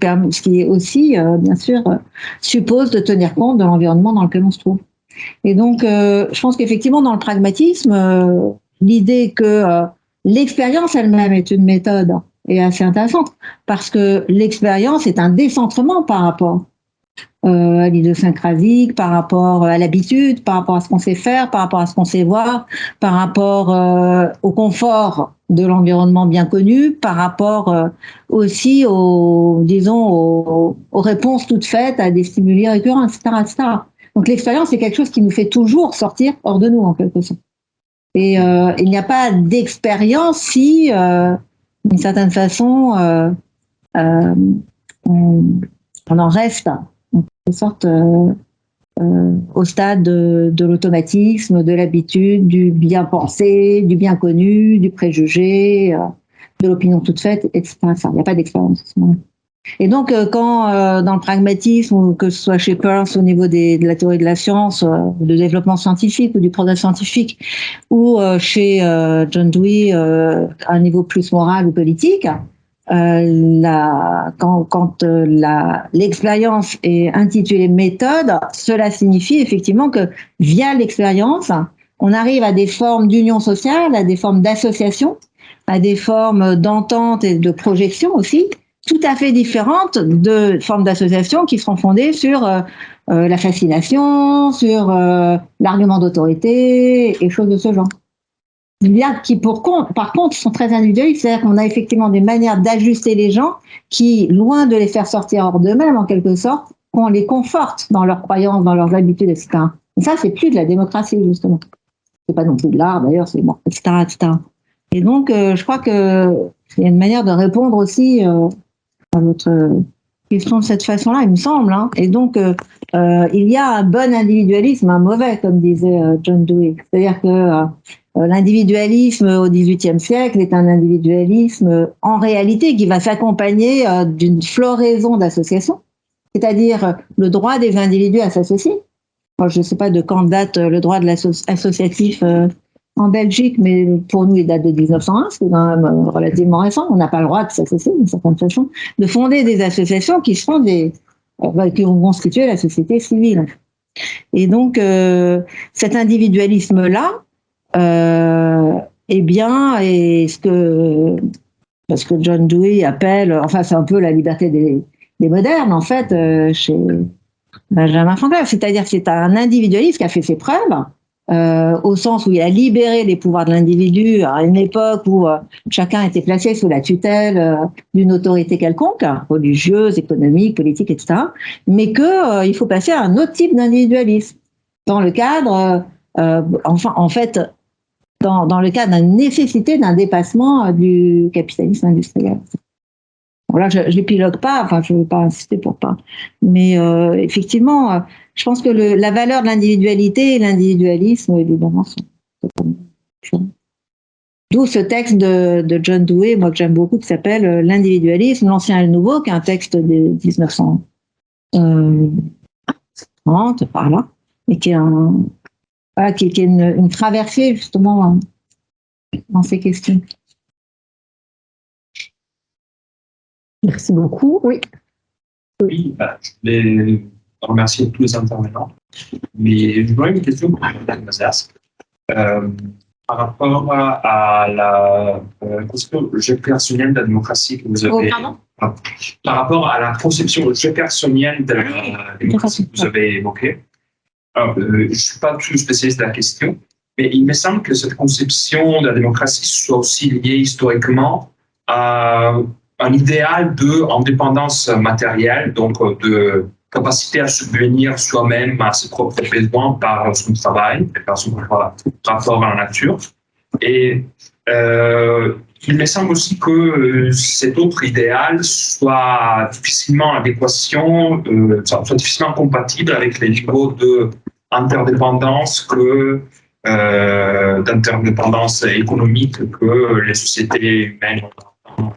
est aussi, bien sûr, suppose de tenir compte de l'environnement dans lequel on se trouve. Et donc, je pense qu'effectivement, dans le pragmatisme, l'idée que l'expérience elle-même est une méthode est assez intéressante, parce que l'expérience est un décentrement par rapport à l'idiosyncrasique, par rapport à l'habitude, par rapport à ce qu'on sait faire, par rapport à ce qu'on sait voir, par rapport au confort de l'environnement bien connu par rapport aussi aux réponses toutes faites à des stimuli récurrents, etc., etc. Donc l'expérience, c'est quelque chose qui nous fait toujours sortir hors de nous, en quelque sorte. Et il n'y a pas d'expérience si, d'une certaine façon, on en reste, en quelque sorte, au stade de l'automatisme, de l'habitude, du bien pensé, du bien connu, du préjugé, de l'opinion toute faite, etc. Il n'y a pas d'expérience. Et donc, quand dans le pragmatisme, ou que ce soit chez Peirce au niveau de la théorie de la science, du développement scientifique ou du progrès scientifique, ou chez John Dewey à un niveau plus moral ou politique, quand l'expérience est intitulée méthode, cela signifie effectivement que via l'expérience, on arrive à des formes d'union sociale, à des formes d'association, à des formes d'entente et de projection aussi, tout à fait différentes de formes d'association qui seront fondées sur la fascination, sur l'argument d'autorité et choses de ce genre. Bien qui, par contre, sont très individualistes, c'est-à-dire qu'on a effectivement des manières d'ajuster les gens qui, loin de les faire sortir hors d'eux-mêmes, en quelque sorte, qu'on les conforte dans leurs croyances, dans leurs habitudes, etc. Et ça, c'est plus de la démocratie, justement. C'est pas non plus de l'art, d'ailleurs, c'est bon, etc., etc. Et donc, je crois que c'est une manière de répondre aussi à votre question de cette façon-là, il me semble. Hein. Et donc, il y a un bon individualisme, un mauvais, comme disait John Dewey. C'est-à-dire que l'individualisme au XVIIIe siècle est un individualisme en réalité qui va s'accompagner d'une floraison d'associations, c'est-à-dire le droit des individus à s'associer. Je ne sais pas de quand date le droit de l'associatif en Belgique, mais pour nous, il date de 1901, c'est quand même relativement récent. On n'a pas le droit de s'associer d'une certaine façon, de fonder des associations qui seront qui vont constituer la société civile. Et donc, cet individualisme-là, eh bien, est ce que John Dewey appelle, enfin, c'est un peu la liberté des modernes, en fait, chez Benjamin Franklin. C'est-à-dire que c'est un individualiste qui a fait ses preuves, au sens où il a libéré les pouvoirs de l'individu à une époque où chacun était placé sous la tutelle d'une autorité quelconque, religieuse, économique, politique, etc. Mais que il faut passer à un autre type d'individualisme dans le cadre, en fait, dans le cadre d'une nécessité d'un dépassement du capitalisme industriel. Bon, là, je l'épilogue pas, enfin, je ne veux pas insister pour pas. Mais effectivement, je pense que la valeur de l'individualité et l'individualisme, évidemment, sont totalement différents. D'où ce texte de John Dewey, moi que j'aime beaucoup, qui s'appelle L'individualisme, l'ancien et le nouveau, qui est un texte de 1930, par là, et qui est qui est une traversée, justement, dans ces questions. Merci beaucoup. Oui. Oui, je voulais remercier tous les intervenants. Mais je voudrais une question pour Mme Mazas. Par rapport à la conception jeffersonienne de la démocratie que vous avez. Par rapport à la conception jeffersonienne de la démocratie que vous avez évoquée. Alors, je ne suis pas tout spécialiste de la question, mais il me semble que cette conception de la démocratie soit aussi liée historiquement à un idéal d'indépendance matérielle, donc de capacité à subvenir soi-même à ses propres besoins par son travail et par son rapport à la nature. Et il me semble aussi que cet autre idéal soit difficilement en adéquation, soit difficilement compatible avec les niveaux d'interdépendance d'interdépendance économique que les sociétés humaines ont,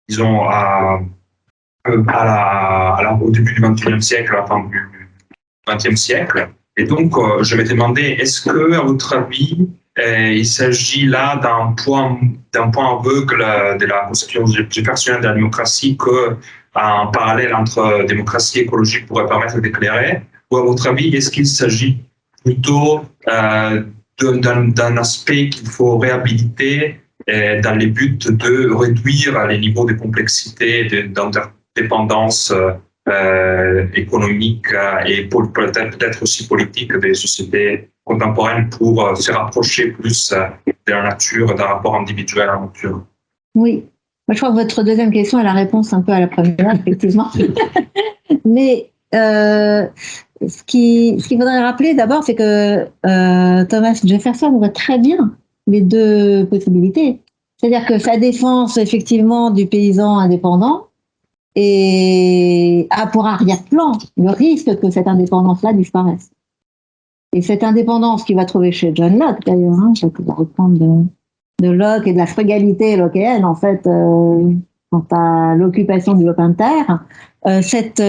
disons, au début du XXIe siècle, à la fin du XXe siècle. Et donc, je me demandais, est-ce que, à votre avis, il s'agit là d'un point aveugle de la conception jeffersonienne de la démocratie qu'un parallèle entre démocratie et écologie pourrait permettre d'éclairer? Ou à votre avis, est-ce qu'il s'agit plutôt d'un aspect qu'il faut réhabiliter dans les buts de réduire les niveaux de complexité et d'interdépendance économiques et peut-être aussi politiques des sociétés contemporaines pour se rapprocher plus de la nature, d'un rapport individuel à la nature. Oui. Moi, je crois que votre deuxième question est la réponse un peu à la première, effectivement. Mais ce qu'il faudrait rappeler d'abord, c'est que Thomas Jefferson voit très bien les deux possibilités. C'est-à-dire que sa défense, effectivement, du paysan indépendant et a pour arrière-plan le risque que cette indépendance-là disparaisse. Et cette indépendance qu'il va trouver chez John Locke, d'ailleurs, hein, je peux reprendre de Locke et de la frugalité lockéenne, en fait, quant à l'occupation du lopin de terre, cette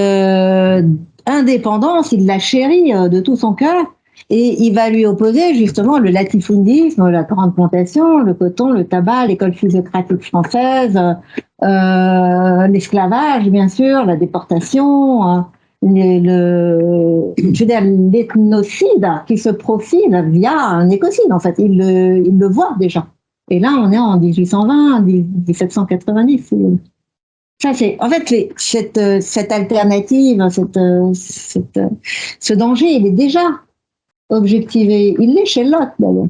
indépendance, il la chérit de tout son cœur, et il va lui opposer justement le latifundisme, la grande plantation, le coton, le tabac, l'école physiocratique française, l'esclavage, bien sûr, la déportation, l'ethnocide qui se profile via un écocide, en fait. Il le voit déjà. Et là, on est en 1820, 1790. Ça, en fait, cette alternative, ce danger, il est déjà objectivé. Il l'est chez Locke, d'ailleurs.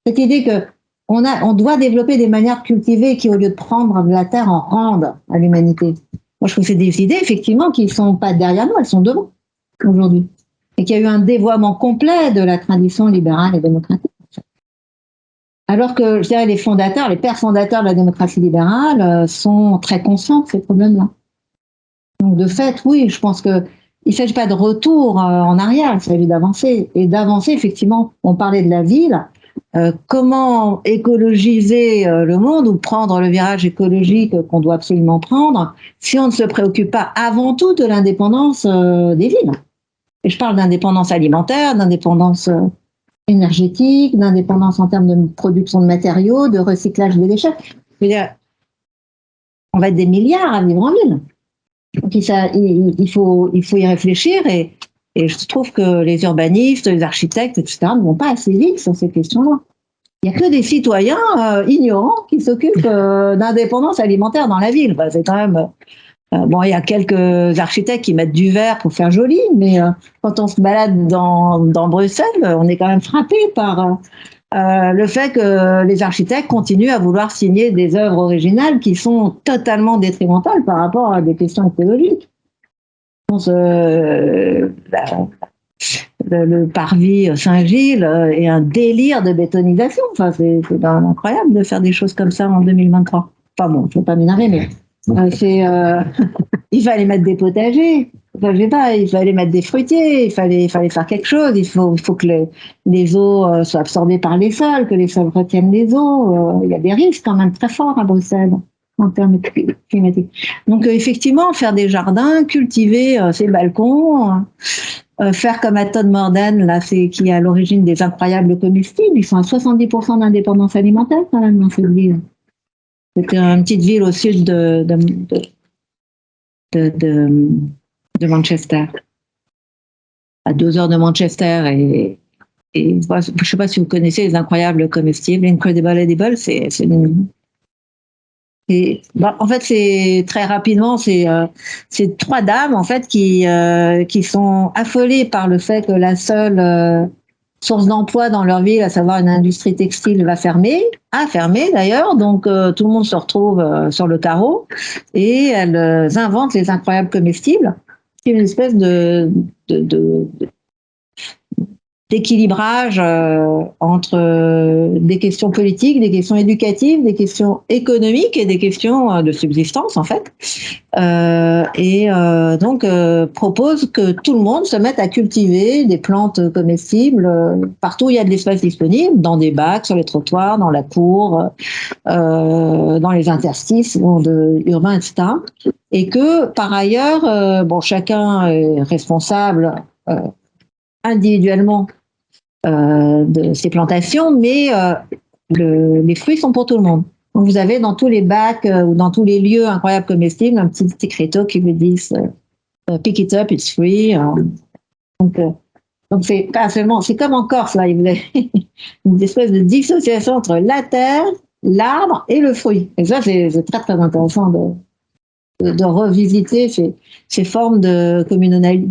Cette idée que on doit développer des manières de cultiver qui, au lieu de prendre la terre, en rendent à l'humanité. Moi, je trouve que c'est des idées, effectivement, qui ne sont pas derrière nous, elles sont devant, aujourd'hui. Et qu'il y a eu un dévoiement complet de la tradition libérale et démocratique. Alors que, je dirais, les pères fondateurs de la démocratie libérale sont très conscients de ces problèmes-là. Donc, de fait, oui, je pense qu'il ne s'agit pas de retour en arrière, il s'agit d'avancer. Et d'avancer, effectivement, on parlait de la ville, comment écologiser le monde ou prendre le virage écologique qu'on doit absolument prendre si on ne se préoccupe pas avant tout de l'indépendance des villes. Et je parle d'indépendance alimentaire, d'indépendance énergétique, d'indépendance en termes de production de matériaux, de recyclage des déchets. Je veux dire, on va être des milliards à vivre en ville. Donc il faut y réfléchir et je trouve que les urbanistes, les architectes, etc. ne vont pas assez vite sur ces questions-là. Il n'y a que des citoyens ignorants qui s'occupent d'indépendance alimentaire dans la ville. Enfin, c'est quand même... bon, il y a quelques architectes qui mettent du verre pour faire joli, mais quand on se balade dans Bruxelles, on est quand même frappé par le fait que les architectes continuent à vouloir signer des œuvres originales qui sont totalement détrimentales par rapport à des questions écologiques. Je pense, le parvis Saint-Gilles est un délire de bétonisation. Enfin, c'est incroyable de faire des choses comme ça en 2023. Enfin bon, je ne veux pas m'énerver, mais il fallait mettre des potagers. Enfin, je sais pas, il fallait mettre des fruitiers, il fallait faire quelque chose. Il faut que les eaux soient absorbées par les sols, que les sols retiennent les eaux. Il y a des risques quand même très forts à Bruxelles en termes climatiques. Donc effectivement, faire des jardins, cultiver ses balcons, faire comme à Todmorden, là, qui est à l'origine des incroyables comestibles. Ils sont à 70% d'indépendance alimentaire quand même dans cette ville. C'était une petite ville au sud de Manchester, à 2 heures de Manchester. Et je ne sais pas si vous connaissez les incroyables comestibles, Incredible Edible, en fait, c'est très rapidement, c'est 3 dames en fait qui sont affolées par le fait que la seule source d'emploi dans leur ville, à savoir une industrie textile, a fermé d'ailleurs, donc tout le monde se retrouve sur le carreau et elles inventent les incroyables comestibles, qui est une espèce d'équilibrage entre des questions politiques, des questions éducatives, des questions économiques et des questions de subsistance en fait. Donc propose que tout le monde se mette à cultiver des plantes comestibles partout où il y a de l'espace disponible, dans des bacs, sur les trottoirs, dans la cour, dans les interstices urbains, etc. Et que par ailleurs, chacun est responsable individuellement de ces plantations, mais les fruits sont pour tout le monde. Donc vous avez dans tous les bacs ou dans tous les lieux incroyables comestibles un petit écriteau qui vous dit pick it up, it's free. Donc c'est pas seulement, c'est comme en Corse là, vous avez une espèce de dissociation entre la terre, l'arbre et le fruit. Et ça c'est très très intéressant de revisiter ces formes de communauté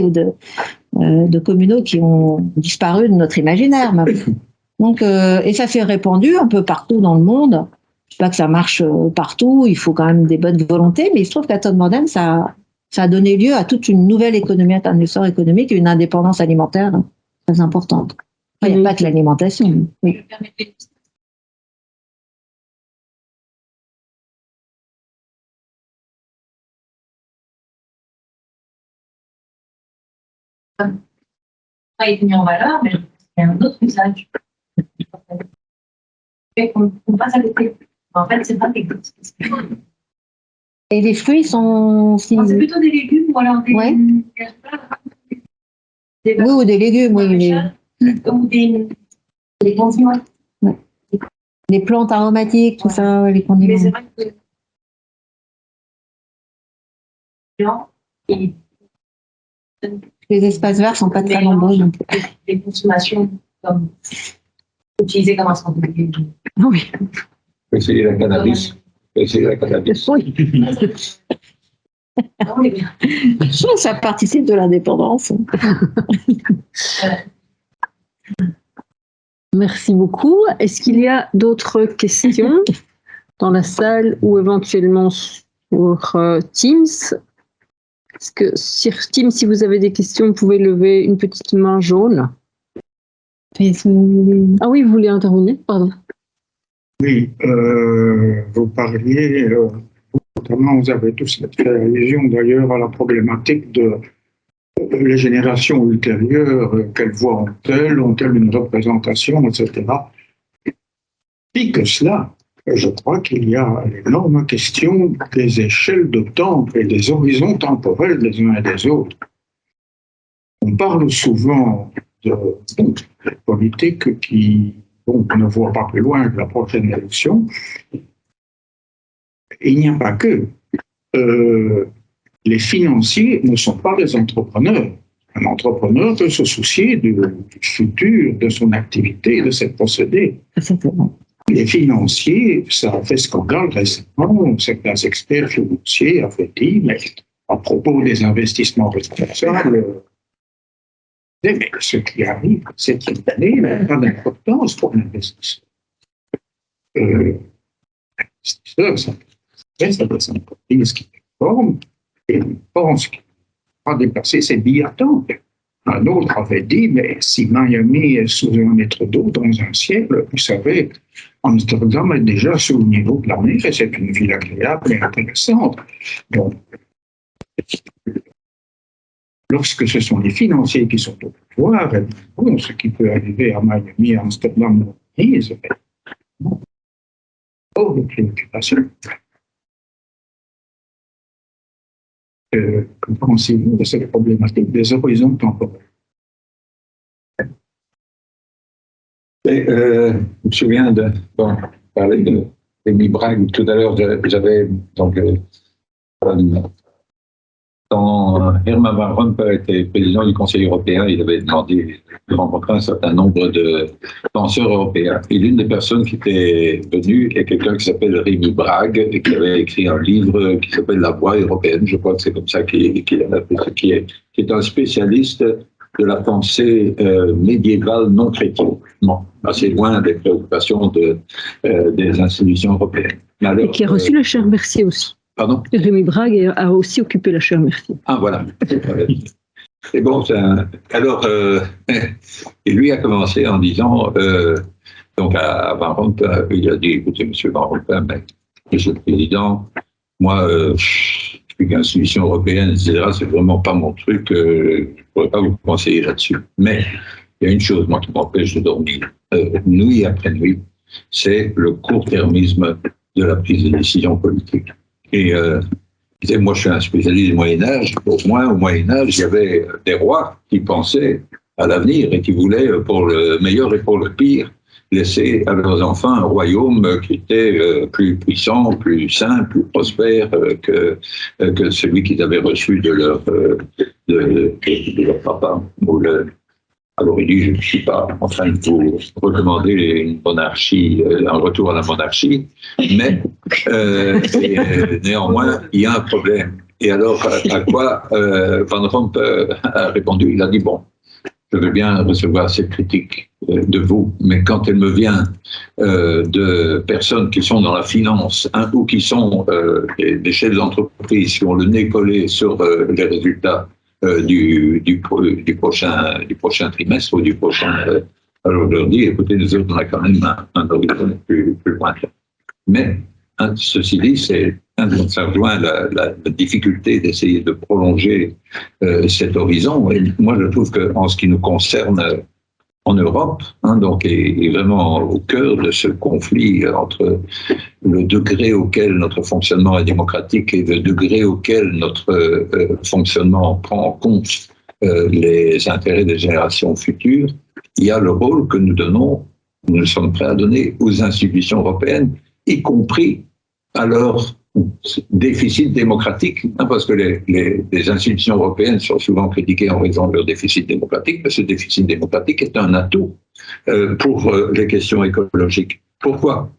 ou de communaux qui ont disparu de notre imaginaire. Même. Donc, et ça s'est répandu un peu partout dans le monde. Je ne sais pas que ça marche partout, il faut quand même des bonnes volontés, mais il se trouve qu'à Todd Modern, ça a donné lieu à toute une nouvelle économie, un essor économique et une indépendance alimentaire très importante. Il n'y a pas que l'alimentation. Oui. Pas été mis en valeur, mais il y a un autre usage. On passe à côté. En fait, c'est pas quelque chose. Et les fruits sont... C'est plutôt des légumes ou alors des... Ouais. Oui, ou des légumes, oui. Ou des condiments. Ouais. Les plantes aromatiques, tout ça, les condiments. Mais c'est vrai que... Les espaces verts sont pas très nombreux. Les consommations comme utilisées comme un centre de légumes. Oui. Essayer la cannabis. Essayer la cannabis. Oui. Ça participe de l'indépendance. Merci beaucoup. Est-ce qu'il y a d'autres questions dans la salle ou éventuellement sur Teams? Est-ce que sur Teams, si vous avez des questions, vous pouvez lever une petite main jaune. Ah oui, vous voulez intervenir? Pardon. Oui, vous parliez, notamment, vous avez tous fait allusion d'ailleurs à la problématique de les générations ultérieures, quelle voix ont-elles une représentation, etc. Puis que cela, je crois qu'il y a l'énorme question des échelles de temps et des horizons temporels des uns et des autres. On parle souvent de politique qui ne voit pas plus loin que la prochaine élection. Et il n'y a pas que. Les financiers ne sont pas des entrepreneurs. Un entrepreneur peut se soucier du futur, de son activité, de ses procédés. Les financiers, ça a fait scandale récemment, certains experts financiers avaient dit, mais à propos des investissements responsables, mais ce qui arrive cette année n'a pas d'importance pour l'investisseur. L'investisseur, ça des entreprises qui performent et on pense qu'il va dépasser ses billets à temps. Un autre avait dit, mais si Miami est sous 1 mètre d'eau dans un siècle, vous savez, Amsterdam est déjà sous le niveau de la mer et c'est une ville agréable et intéressante. Donc, lorsque ce sont les financiers qui sont au pouvoir, bon, ce qui peut arriver à Miami, à Amsterdam, c'est hors de préoccupation. Que pensez-vous de cette problématique des horizons temporels? Je me souviens de parler de Rémi Brague tout à l'heure. J'avais donc quand Herman Van Rompuy était président du Conseil européen, il avait demandé de rencontrer un certain nombre de penseurs européens. Et l'une des personnes qui était venue est quelqu'un qui s'appelle Rémi Brague et qui avait écrit un livre qui s'appelle La Voix européenne. Je crois que c'est comme ça qu'il a appelé ça, qui est un spécialiste de la pensée médiévale non chrétienne. Bon, assez loin des préoccupations des institutions européennes. Alors, et qui a reçu la chaire Mercier aussi. Pardon? Rémi Brague a aussi occupé la chaire Mercier. Ah, voilà. Et bon, alors, et lui a commencé en disant, donc à Van Rompuy, il a dit, écoutez, monsieur Van Rompuy, monsieur le président, moi, je suis qu'institution européenne, etc., c'est vraiment pas mon truc, je ne pourrais pas vous conseiller là-dessus. Mais il y a une chose, moi, qui m'empêche de dormir, nuit après nuit, c'est le court-termisme de la prise de décision politique. Et moi, je suis un spécialiste du Moyen-Âge. Pour moi, au Moyen-Âge, il y avait des rois qui pensaient à l'avenir et qui voulaient, pour le meilleur et pour le pire, laisser à leurs enfants un royaume qui était plus puissant, plus sain, plus prospère que celui qu'ils avaient reçu de leur papa. Alors il dit, je ne suis pas en train de vous recommander une monarchie, un retour à la monarchie, mais néanmoins, il y a un problème. Et alors, à quoi Van Rompuy a répondu? Il a dit, bon, je veux bien recevoir cette critique de vous, mais quand elle me vient de personnes qui sont dans la finance ou qui sont des chefs d'entreprise qui ont le nez collé sur les résultats du prochain trimestre ou du prochain... alors je leur dis, écoutez, nous autres, on a quand même un horizon plus lointain. Mais ceci dit, ça rejoint la difficulté d'essayer de prolonger cet horizon. Et moi, je trouve qu'en ce qui nous concerne en Europe, donc est vraiment au cœur de ce conflit entre le degré auquel notre fonctionnement est démocratique et le degré auquel notre fonctionnement prend en compte les intérêts des générations futures, il y a le rôle que nous sommes prêts à donner aux institutions européennes, y compris à leur déficit démocratique, parce que les institutions européennes sont souvent critiquées en raison de leur déficit démocratique, mais ce déficit démocratique est un atout pour les questions écologiques. Pourquoi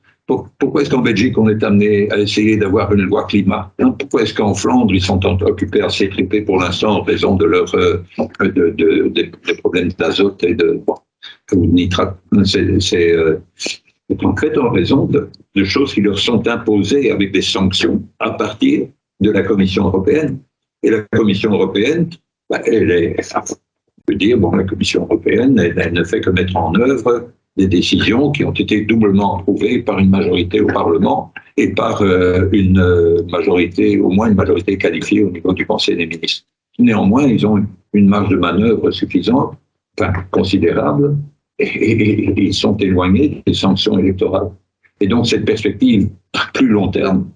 est-ce qu'en Belgique, on est amené à essayer d'avoir une loi climat? Pourquoi est-ce qu'en Flandre, ils sont occupés à s'étriper pour l'instant en raison de des problèmes d'azote et de nitrate? C'est en fait en raison de choses qui leur sont imposées avec des sanctions à partir de la Commission européenne. Et la Commission européenne, on peut dire, bon, la Commission européenne, elle ne fait que mettre en œuvre des décisions qui ont été doublement approuvées par une majorité au Parlement et par une majorité, au moins une majorité qualifiée au niveau du Conseil des ministres. Néanmoins, ils ont une marge de manœuvre suffisante, considérable, et ils sont éloignés des sanctions électorales. Et donc cette perspective à plus long terme,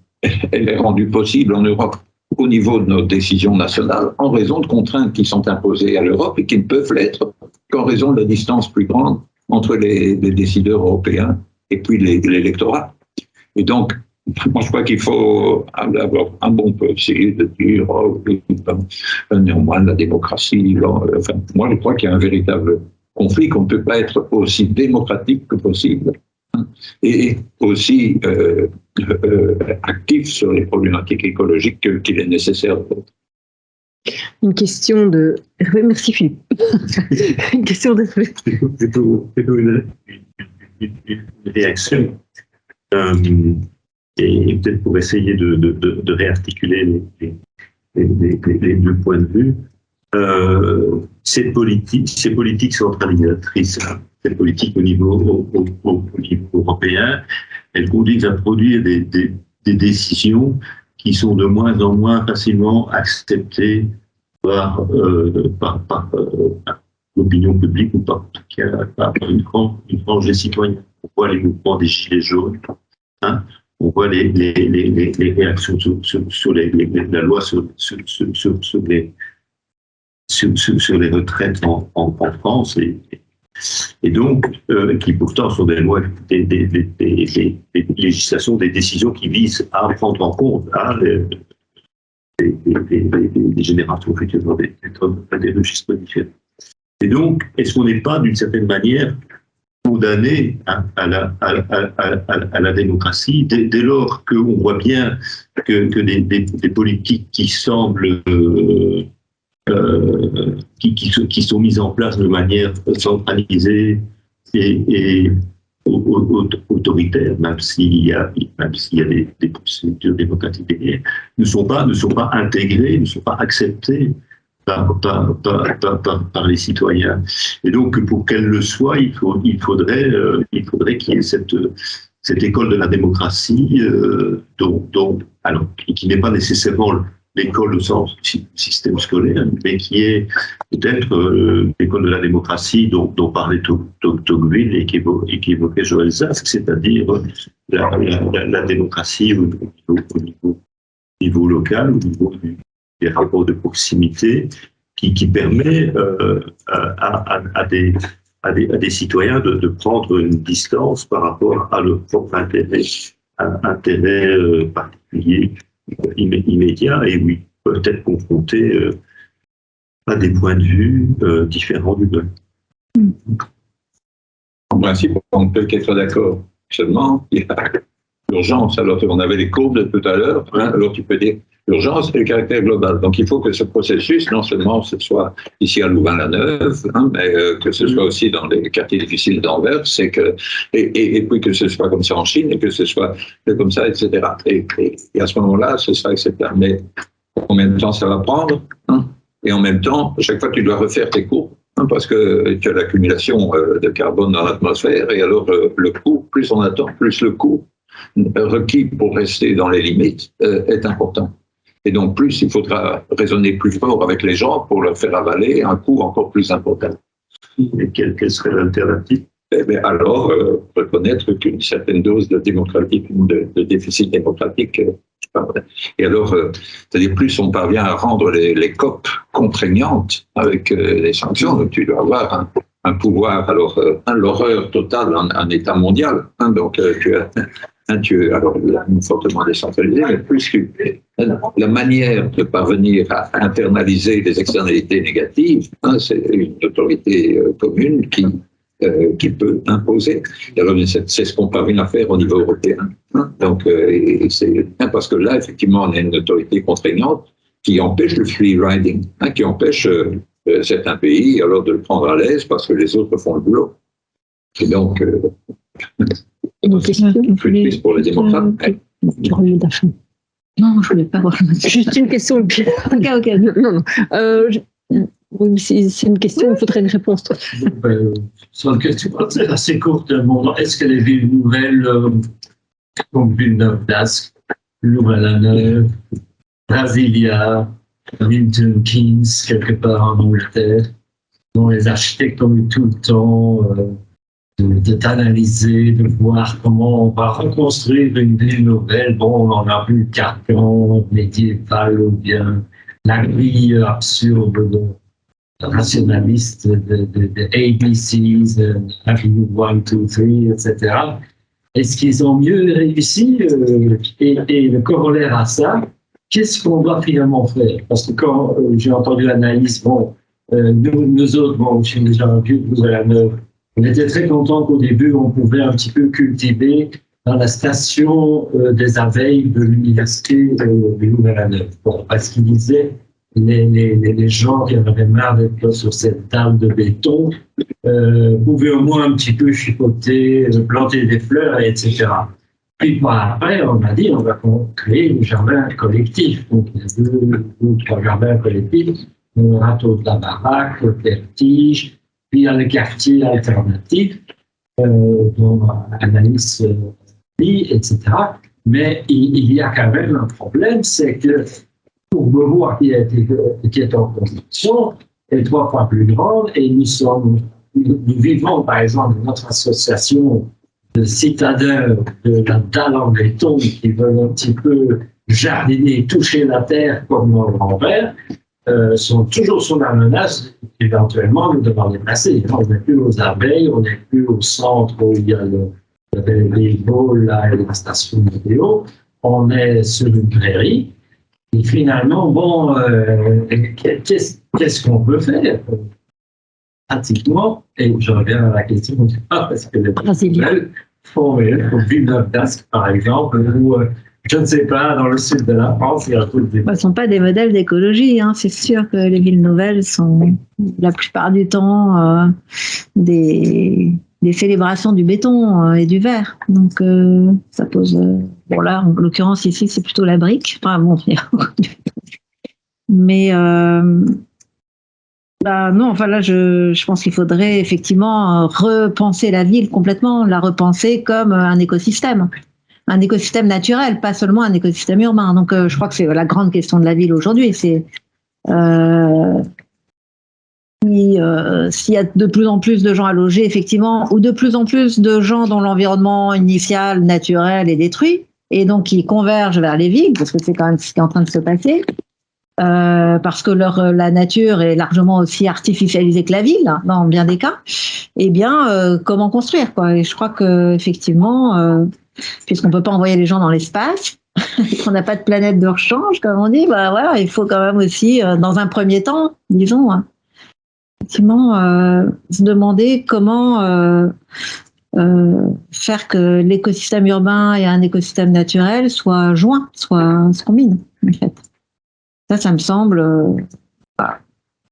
elle est rendue possible en Europe au niveau de nos décisions nationales en raison de contraintes qui sont imposées à l'Europe et qui ne peuvent l'être qu'en raison de la distance plus grande entre les décideurs européens et puis l'électorat. Et donc, moi je crois qu'il faut avoir un bon peu essayer de dire néanmoins la démocratie. Moi je crois qu'il y a un véritable conflit, qu'on ne peut pas être aussi démocratique que possible et aussi actif sur les problématiques écologiques qu'il est nécessaire d'être. Une question de Hervé. Merci Philippe. Une question d'Hervé. Plutôt une réaction. Et peut-être pour essayer de réarticuler les deux points de vue. Ces politiques centralisatrices, ces politiques au niveau européen, elles conduisent à produire des décisions qui sont de moins en moins facilement acceptées par l'opinion publique ou par une frange des citoyens. On voit les mouvements des gilets jaunes, on voit les réactions sur la loi sur les retraites en France, et donc qui pourtant sont des lois, des législations, des décisions qui visent à prendre en compte des générations futures dans des registres différents. Et donc, est-ce qu'on n'est pas d'une certaine manière condamné à la démocratie dès lors qu'on voit bien que des politiques qui semblent qui sont mises en place de manière centralisée et autoritaire, même s'il y a des procédures démocratiques derrière, ne sont pas intégrées, ne sont pas acceptées par les citoyens. Et donc, pour qu'elles le soient, il faudrait qu'il y ait cette école de la démocratie, alors, qui n'est pas nécessairement l'école au sens du système scolaire, mais qui est peut-être l'école de la démocratie dont parlait Tocqueville et qui évoquait Joël Zask, c'est-à-dire la démocratie au niveau local, au niveau des rapports de proximité, qui permet à des citoyens de prendre une distance par rapport à leur propre intérêt particulier, immédiat, et oui, peuvent être confrontés à des points de vue différents du leur. En principe, on ne peut qu'être d'accord. Seulement, il y a l'urgence. Alors, on avait les courbes de tout à l'heure. Alors, tu peux dire l'urgence et le caractère global. Donc, il faut que ce processus, non seulement ce soit ici à Louvain-la-Neuve, mais que ce soit aussi dans les quartiers difficiles d'Anvers, et puis que ce soit comme ça en Chine, et que ce soit comme ça, etc. Et à ce moment-là, ce sera acceptable. Mais combien de temps ça va prendre, Et en même temps, à chaque fois, tu dois refaire tes courbes, parce que tu as l'accumulation de carbone dans l'atmosphère, et alors le coût, plus on attend, plus le coût requis pour rester dans les limites est important. Et donc, plus il faudra raisonner plus fort avec les gens pour leur faire avaler un coût encore plus important. Et quelle serait l'alternative? Eh bien, alors, reconnaître qu'une certaine dose de déficit démocratique. Et alors, c'est-à-dire, plus on parvient à rendre les COP contraignantes avec les sanctions, donc tu dois avoir un pouvoir, alors, l'horreur totale, un État mondial. Donc, tu es alors fortement décentralisé, mais plus que la manière de parvenir à internaliser les externalités négatives, c'est une autorité commune qui peut imposer. Alors, c'est ce qu'on parvient à faire au niveau européen. Donc, c'est parce que là, effectivement, on a une autorité contraignante qui empêche le free riding, qui empêche certains pays alors de le prendre à l'aise parce que les autres font le boulot. Et donc, une question plus triste pour les démocrates. Non, je voulais pas voir. Juste une question. Ok. Non. Oui, c'est une question, il faudrait une réponse. Sur une question assez courte, est-ce que les villes nouvelles, comme Villeneuve-d'Ascq, Louvain-la-Neuve, Brasilia, Milton Keynes, quelque part en Angleterre, dont les architectes ont eu tout le temps d'analyser, de voir comment on va reconstruire une ville nouvelle. Bon, on en a vu le carcan médiéval ou bien la grille absurde rationaliste de ABCs, Avenue 1, 2, 3, etc. Est-ce qu'ils ont mieux réussi et le corollaire à ça, qu'est-ce qu'on doit finalement faire? Parce que quand j'ai entendu l'analyse, nous autres, je suis déjà un vieux de la Neuve, on était très contents qu'au début, on pouvait un petit peu cultiver dans la station des abeilles de l'université de Louvain-la-Neuve. Parce qu'ils disaient les gens qui en avaient marre d'être sur cette table de béton pouvaient au moins un petit peu chipoter, planter des fleurs, etc. Puis après, on a dit on va créer des jardins collectifs. Donc il y a deux ou trois jardins collectifs, le râteau de la baraque, le vertige, puis il y a le quartier alternatif, dont Anaïs dit, etc. Mais il y a quand même un problème, c'est que pour Beauvoir, qui est en construction, est 3 fois plus grande, et nous vivons, par exemple, dans notre association de citadins de la dalle en béton qui veulent un petit peu jardiner, toucher la terre comme nos grands-pères, sont toujours sous la menace éventuellement de devoir les placer. On n'est plus aux abeilles, on n'est plus au centre où il y a les bôles là, et la station météo, on est sur une prairie. Et finalement, qu'est-ce qu'on peut faire pratiquement? Et je reviens à la question, parce que les Brésiliens font Villeneuve-d'Ascq, par exemple, ou je ne sais pas, dans le sud de la France, il y a tout ce ne sont pas des modèles d'écologie. C'est sûr que les villes nouvelles sont la plupart du temps des célébrations du béton et du verre. Donc, ça pose... bon, là, en l'occurrence, ici, c'est plutôt la brique. Enfin, bon, mais... non, enfin là, je pense qu'il faudrait effectivement repenser la ville complètement, la repenser comme un écosystème naturel, pas seulement un écosystème urbain. Donc, je crois que c'est la grande question de la ville aujourd'hui. C'est s'il y a de plus en plus de gens à loger, effectivement, ou de plus en plus de gens dont l'environnement initial, naturel est détruit, et donc qui convergent vers les villes, parce que c'est quand même ce qui est en train de se passer, parce que la nature est largement aussi artificialisée que la ville, dans bien des cas, eh bien, comment construire, quoi. Et je crois qu'effectivement, puisqu'on ne peut pas envoyer les gens dans l'espace, qu'on n'a pas de planète de rechange, comme on dit, voilà, il faut quand même aussi, dans un premier temps, disons, effectivement se demander comment faire que l'écosystème urbain et un écosystème naturel soient joints, se combinent, en fait. Ça me semble...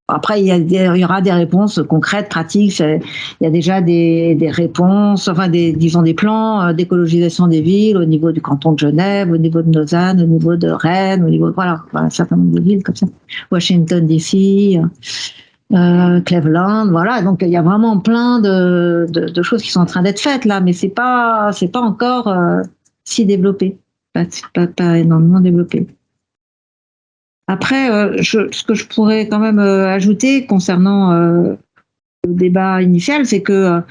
Après, il y aura des réponses concrètes, pratiques. Il y a déjà des réponses, enfin, disons des plans d'écologisation des villes au niveau du canton de Genève, au niveau de Lausanne, au niveau de Rennes, au niveau, voilà, un certain nombre de villes comme ça. Washington DC, Cleveland, voilà. Donc, il y a vraiment plein de choses qui sont en train d'être faites là, mais c'est pas encore si développé, pas énormément développé. Après, ce que je pourrais quand même ajouter concernant le débat initial, c'est que,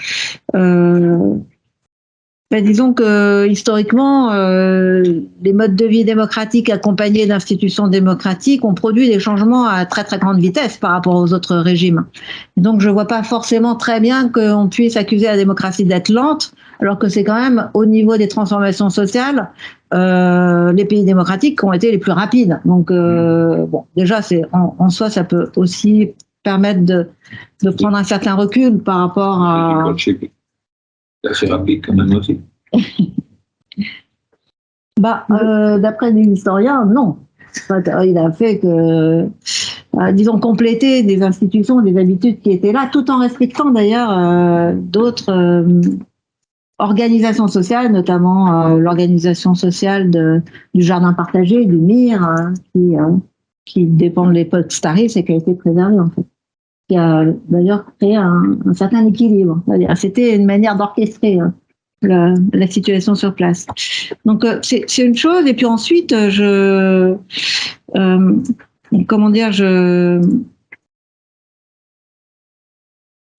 disons que historiquement, les modes de vie démocratiques accompagnés d'institutions démocratiques ont produit des changements à très très grande vitesse par rapport aux autres régimes. Et donc, je vois pas forcément très bien qu'on puisse accuser la démocratie d'être lente, alors que c'est quand même au niveau des transformations sociales les pays démocratiques qui ont été les plus rapides. Donc, bon, déjà, en soi, ça peut aussi permettre de prendre un certain recul par rapport à... C'est assez rapide quand même aussi. D'après les historiens, non. Il a fait que, disons, compléter des institutions, des habitudes qui étaient là, tout en respectant d'ailleurs d'autres organisations sociales, notamment l'organisation sociale du jardin partagé, du MIR, qui dépend de l'époque tsariste et qui a été préservée en fait. Qui a d'ailleurs créé un certain équilibre. C'était une manière d'orchestrer la situation sur place. Donc c'est une chose. Et puis ensuite,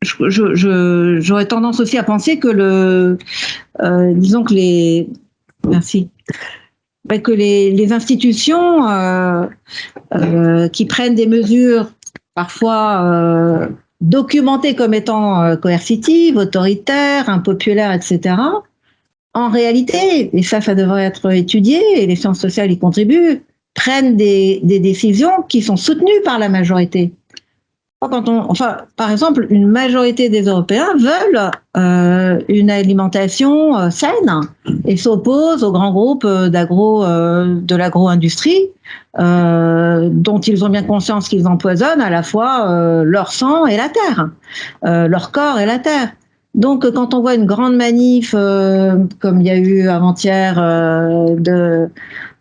j'aurais tendance aussi à penser que disons que les institutions qui prennent des mesures parfois documentées comme étant coercitives, autoritaires, impopulaires, etc. En réalité, et ça devrait être étudié, et les sciences sociales y contribuent, prennent des décisions qui sont soutenues par la majorité. Par exemple, une majorité des Européens veulent une alimentation saine et s'opposent aux grands groupes de l'agro-industrie dont ils ont bien conscience qu'ils empoisonnent à la fois leur sang et la terre, leur corps et la terre. Donc, quand on voit une grande manif, comme il y a eu avant-hier,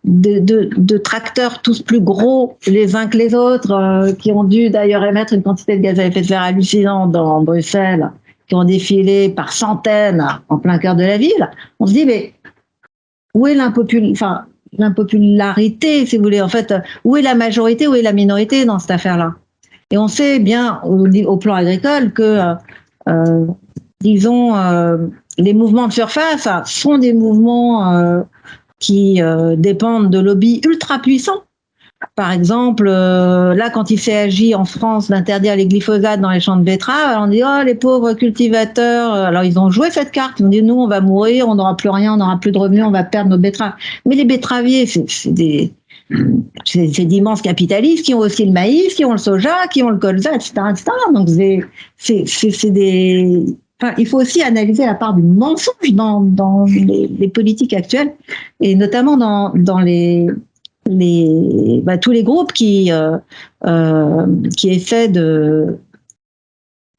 de tracteurs tous plus gros les uns que les autres, qui ont dû d'ailleurs émettre une quantité de gaz à effet de serre hallucinante dans Bruxelles, qui ont défilé par centaines en plein cœur de la ville, on se dit, mais où est l'impopularité, si vous voulez, en fait, où est la majorité, où est la minorité dans cette affaire-là? Et on sait bien, au plan agricole, que disons, les mouvements de surface sont des mouvements qui dépendent de lobbies ultra puissants. Par exemple, là, quand il s'est agi en France d'interdire les glyphosates dans les champs de betteraves, on dit « Oh, les pauvres cultivateurs !» Alors, ils ont joué cette carte. Ils ont dit « Nous, on va mourir, on n'aura plus rien, on n'aura plus de revenus, on va perdre nos betteraves. » Mais les betteraviers, c'est d'immenses capitalistes qui ont aussi le maïs, qui ont le soja, qui ont le colza, etc. etc. Donc, c'est des... Enfin, il faut aussi analyser la part du mensonge dans les politiques actuelles, et notamment dans tous les groupes qui essaient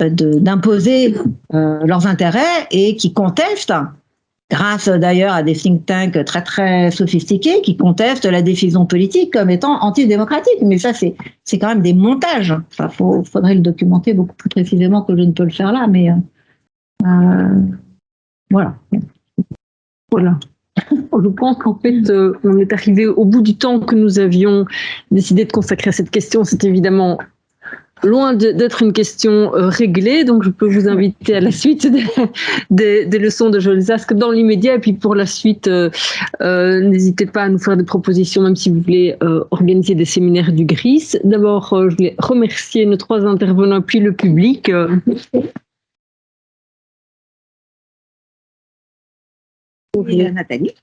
d'imposer leurs intérêts et qui contestent, grâce d'ailleurs à des think tanks très très sophistiqués, qui contestent la décision politique comme étant antidémocratique. Mais ça, c'est quand même des montages. Enfin, faudrait le documenter beaucoup plus précisément que je ne peux le faire là, mais voilà. Voilà. Je pense qu'en fait, on est arrivé au bout du temps que nous avions décidé de consacrer à cette question. C'est évidemment loin d'être une question réglée, donc je peux vous inviter à la suite des leçons de Joël Zask dans l'immédiat, et puis pour la suite, n'hésitez pas à nous faire des propositions, même si vous voulez organiser des séminaires du GRIS. D'abord, je voulais remercier nos 3 intervenants, puis le public. Et Nathalie.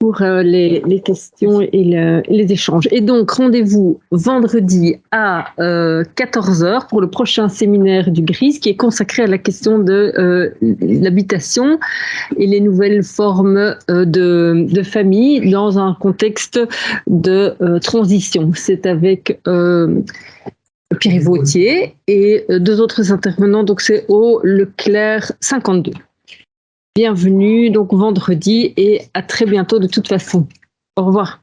pour les questions et les échanges. Et donc, rendez-vous vendredi à 14h pour le prochain séminaire du GRIS qui est consacré à la question de l'habitation et les nouvelles formes de famille dans un contexte de transition. C'est avec Pierre Vautier et deux autres intervenants, donc c'est au Leclerc 52. Bienvenue donc vendredi et à très bientôt de toute façon. Au revoir.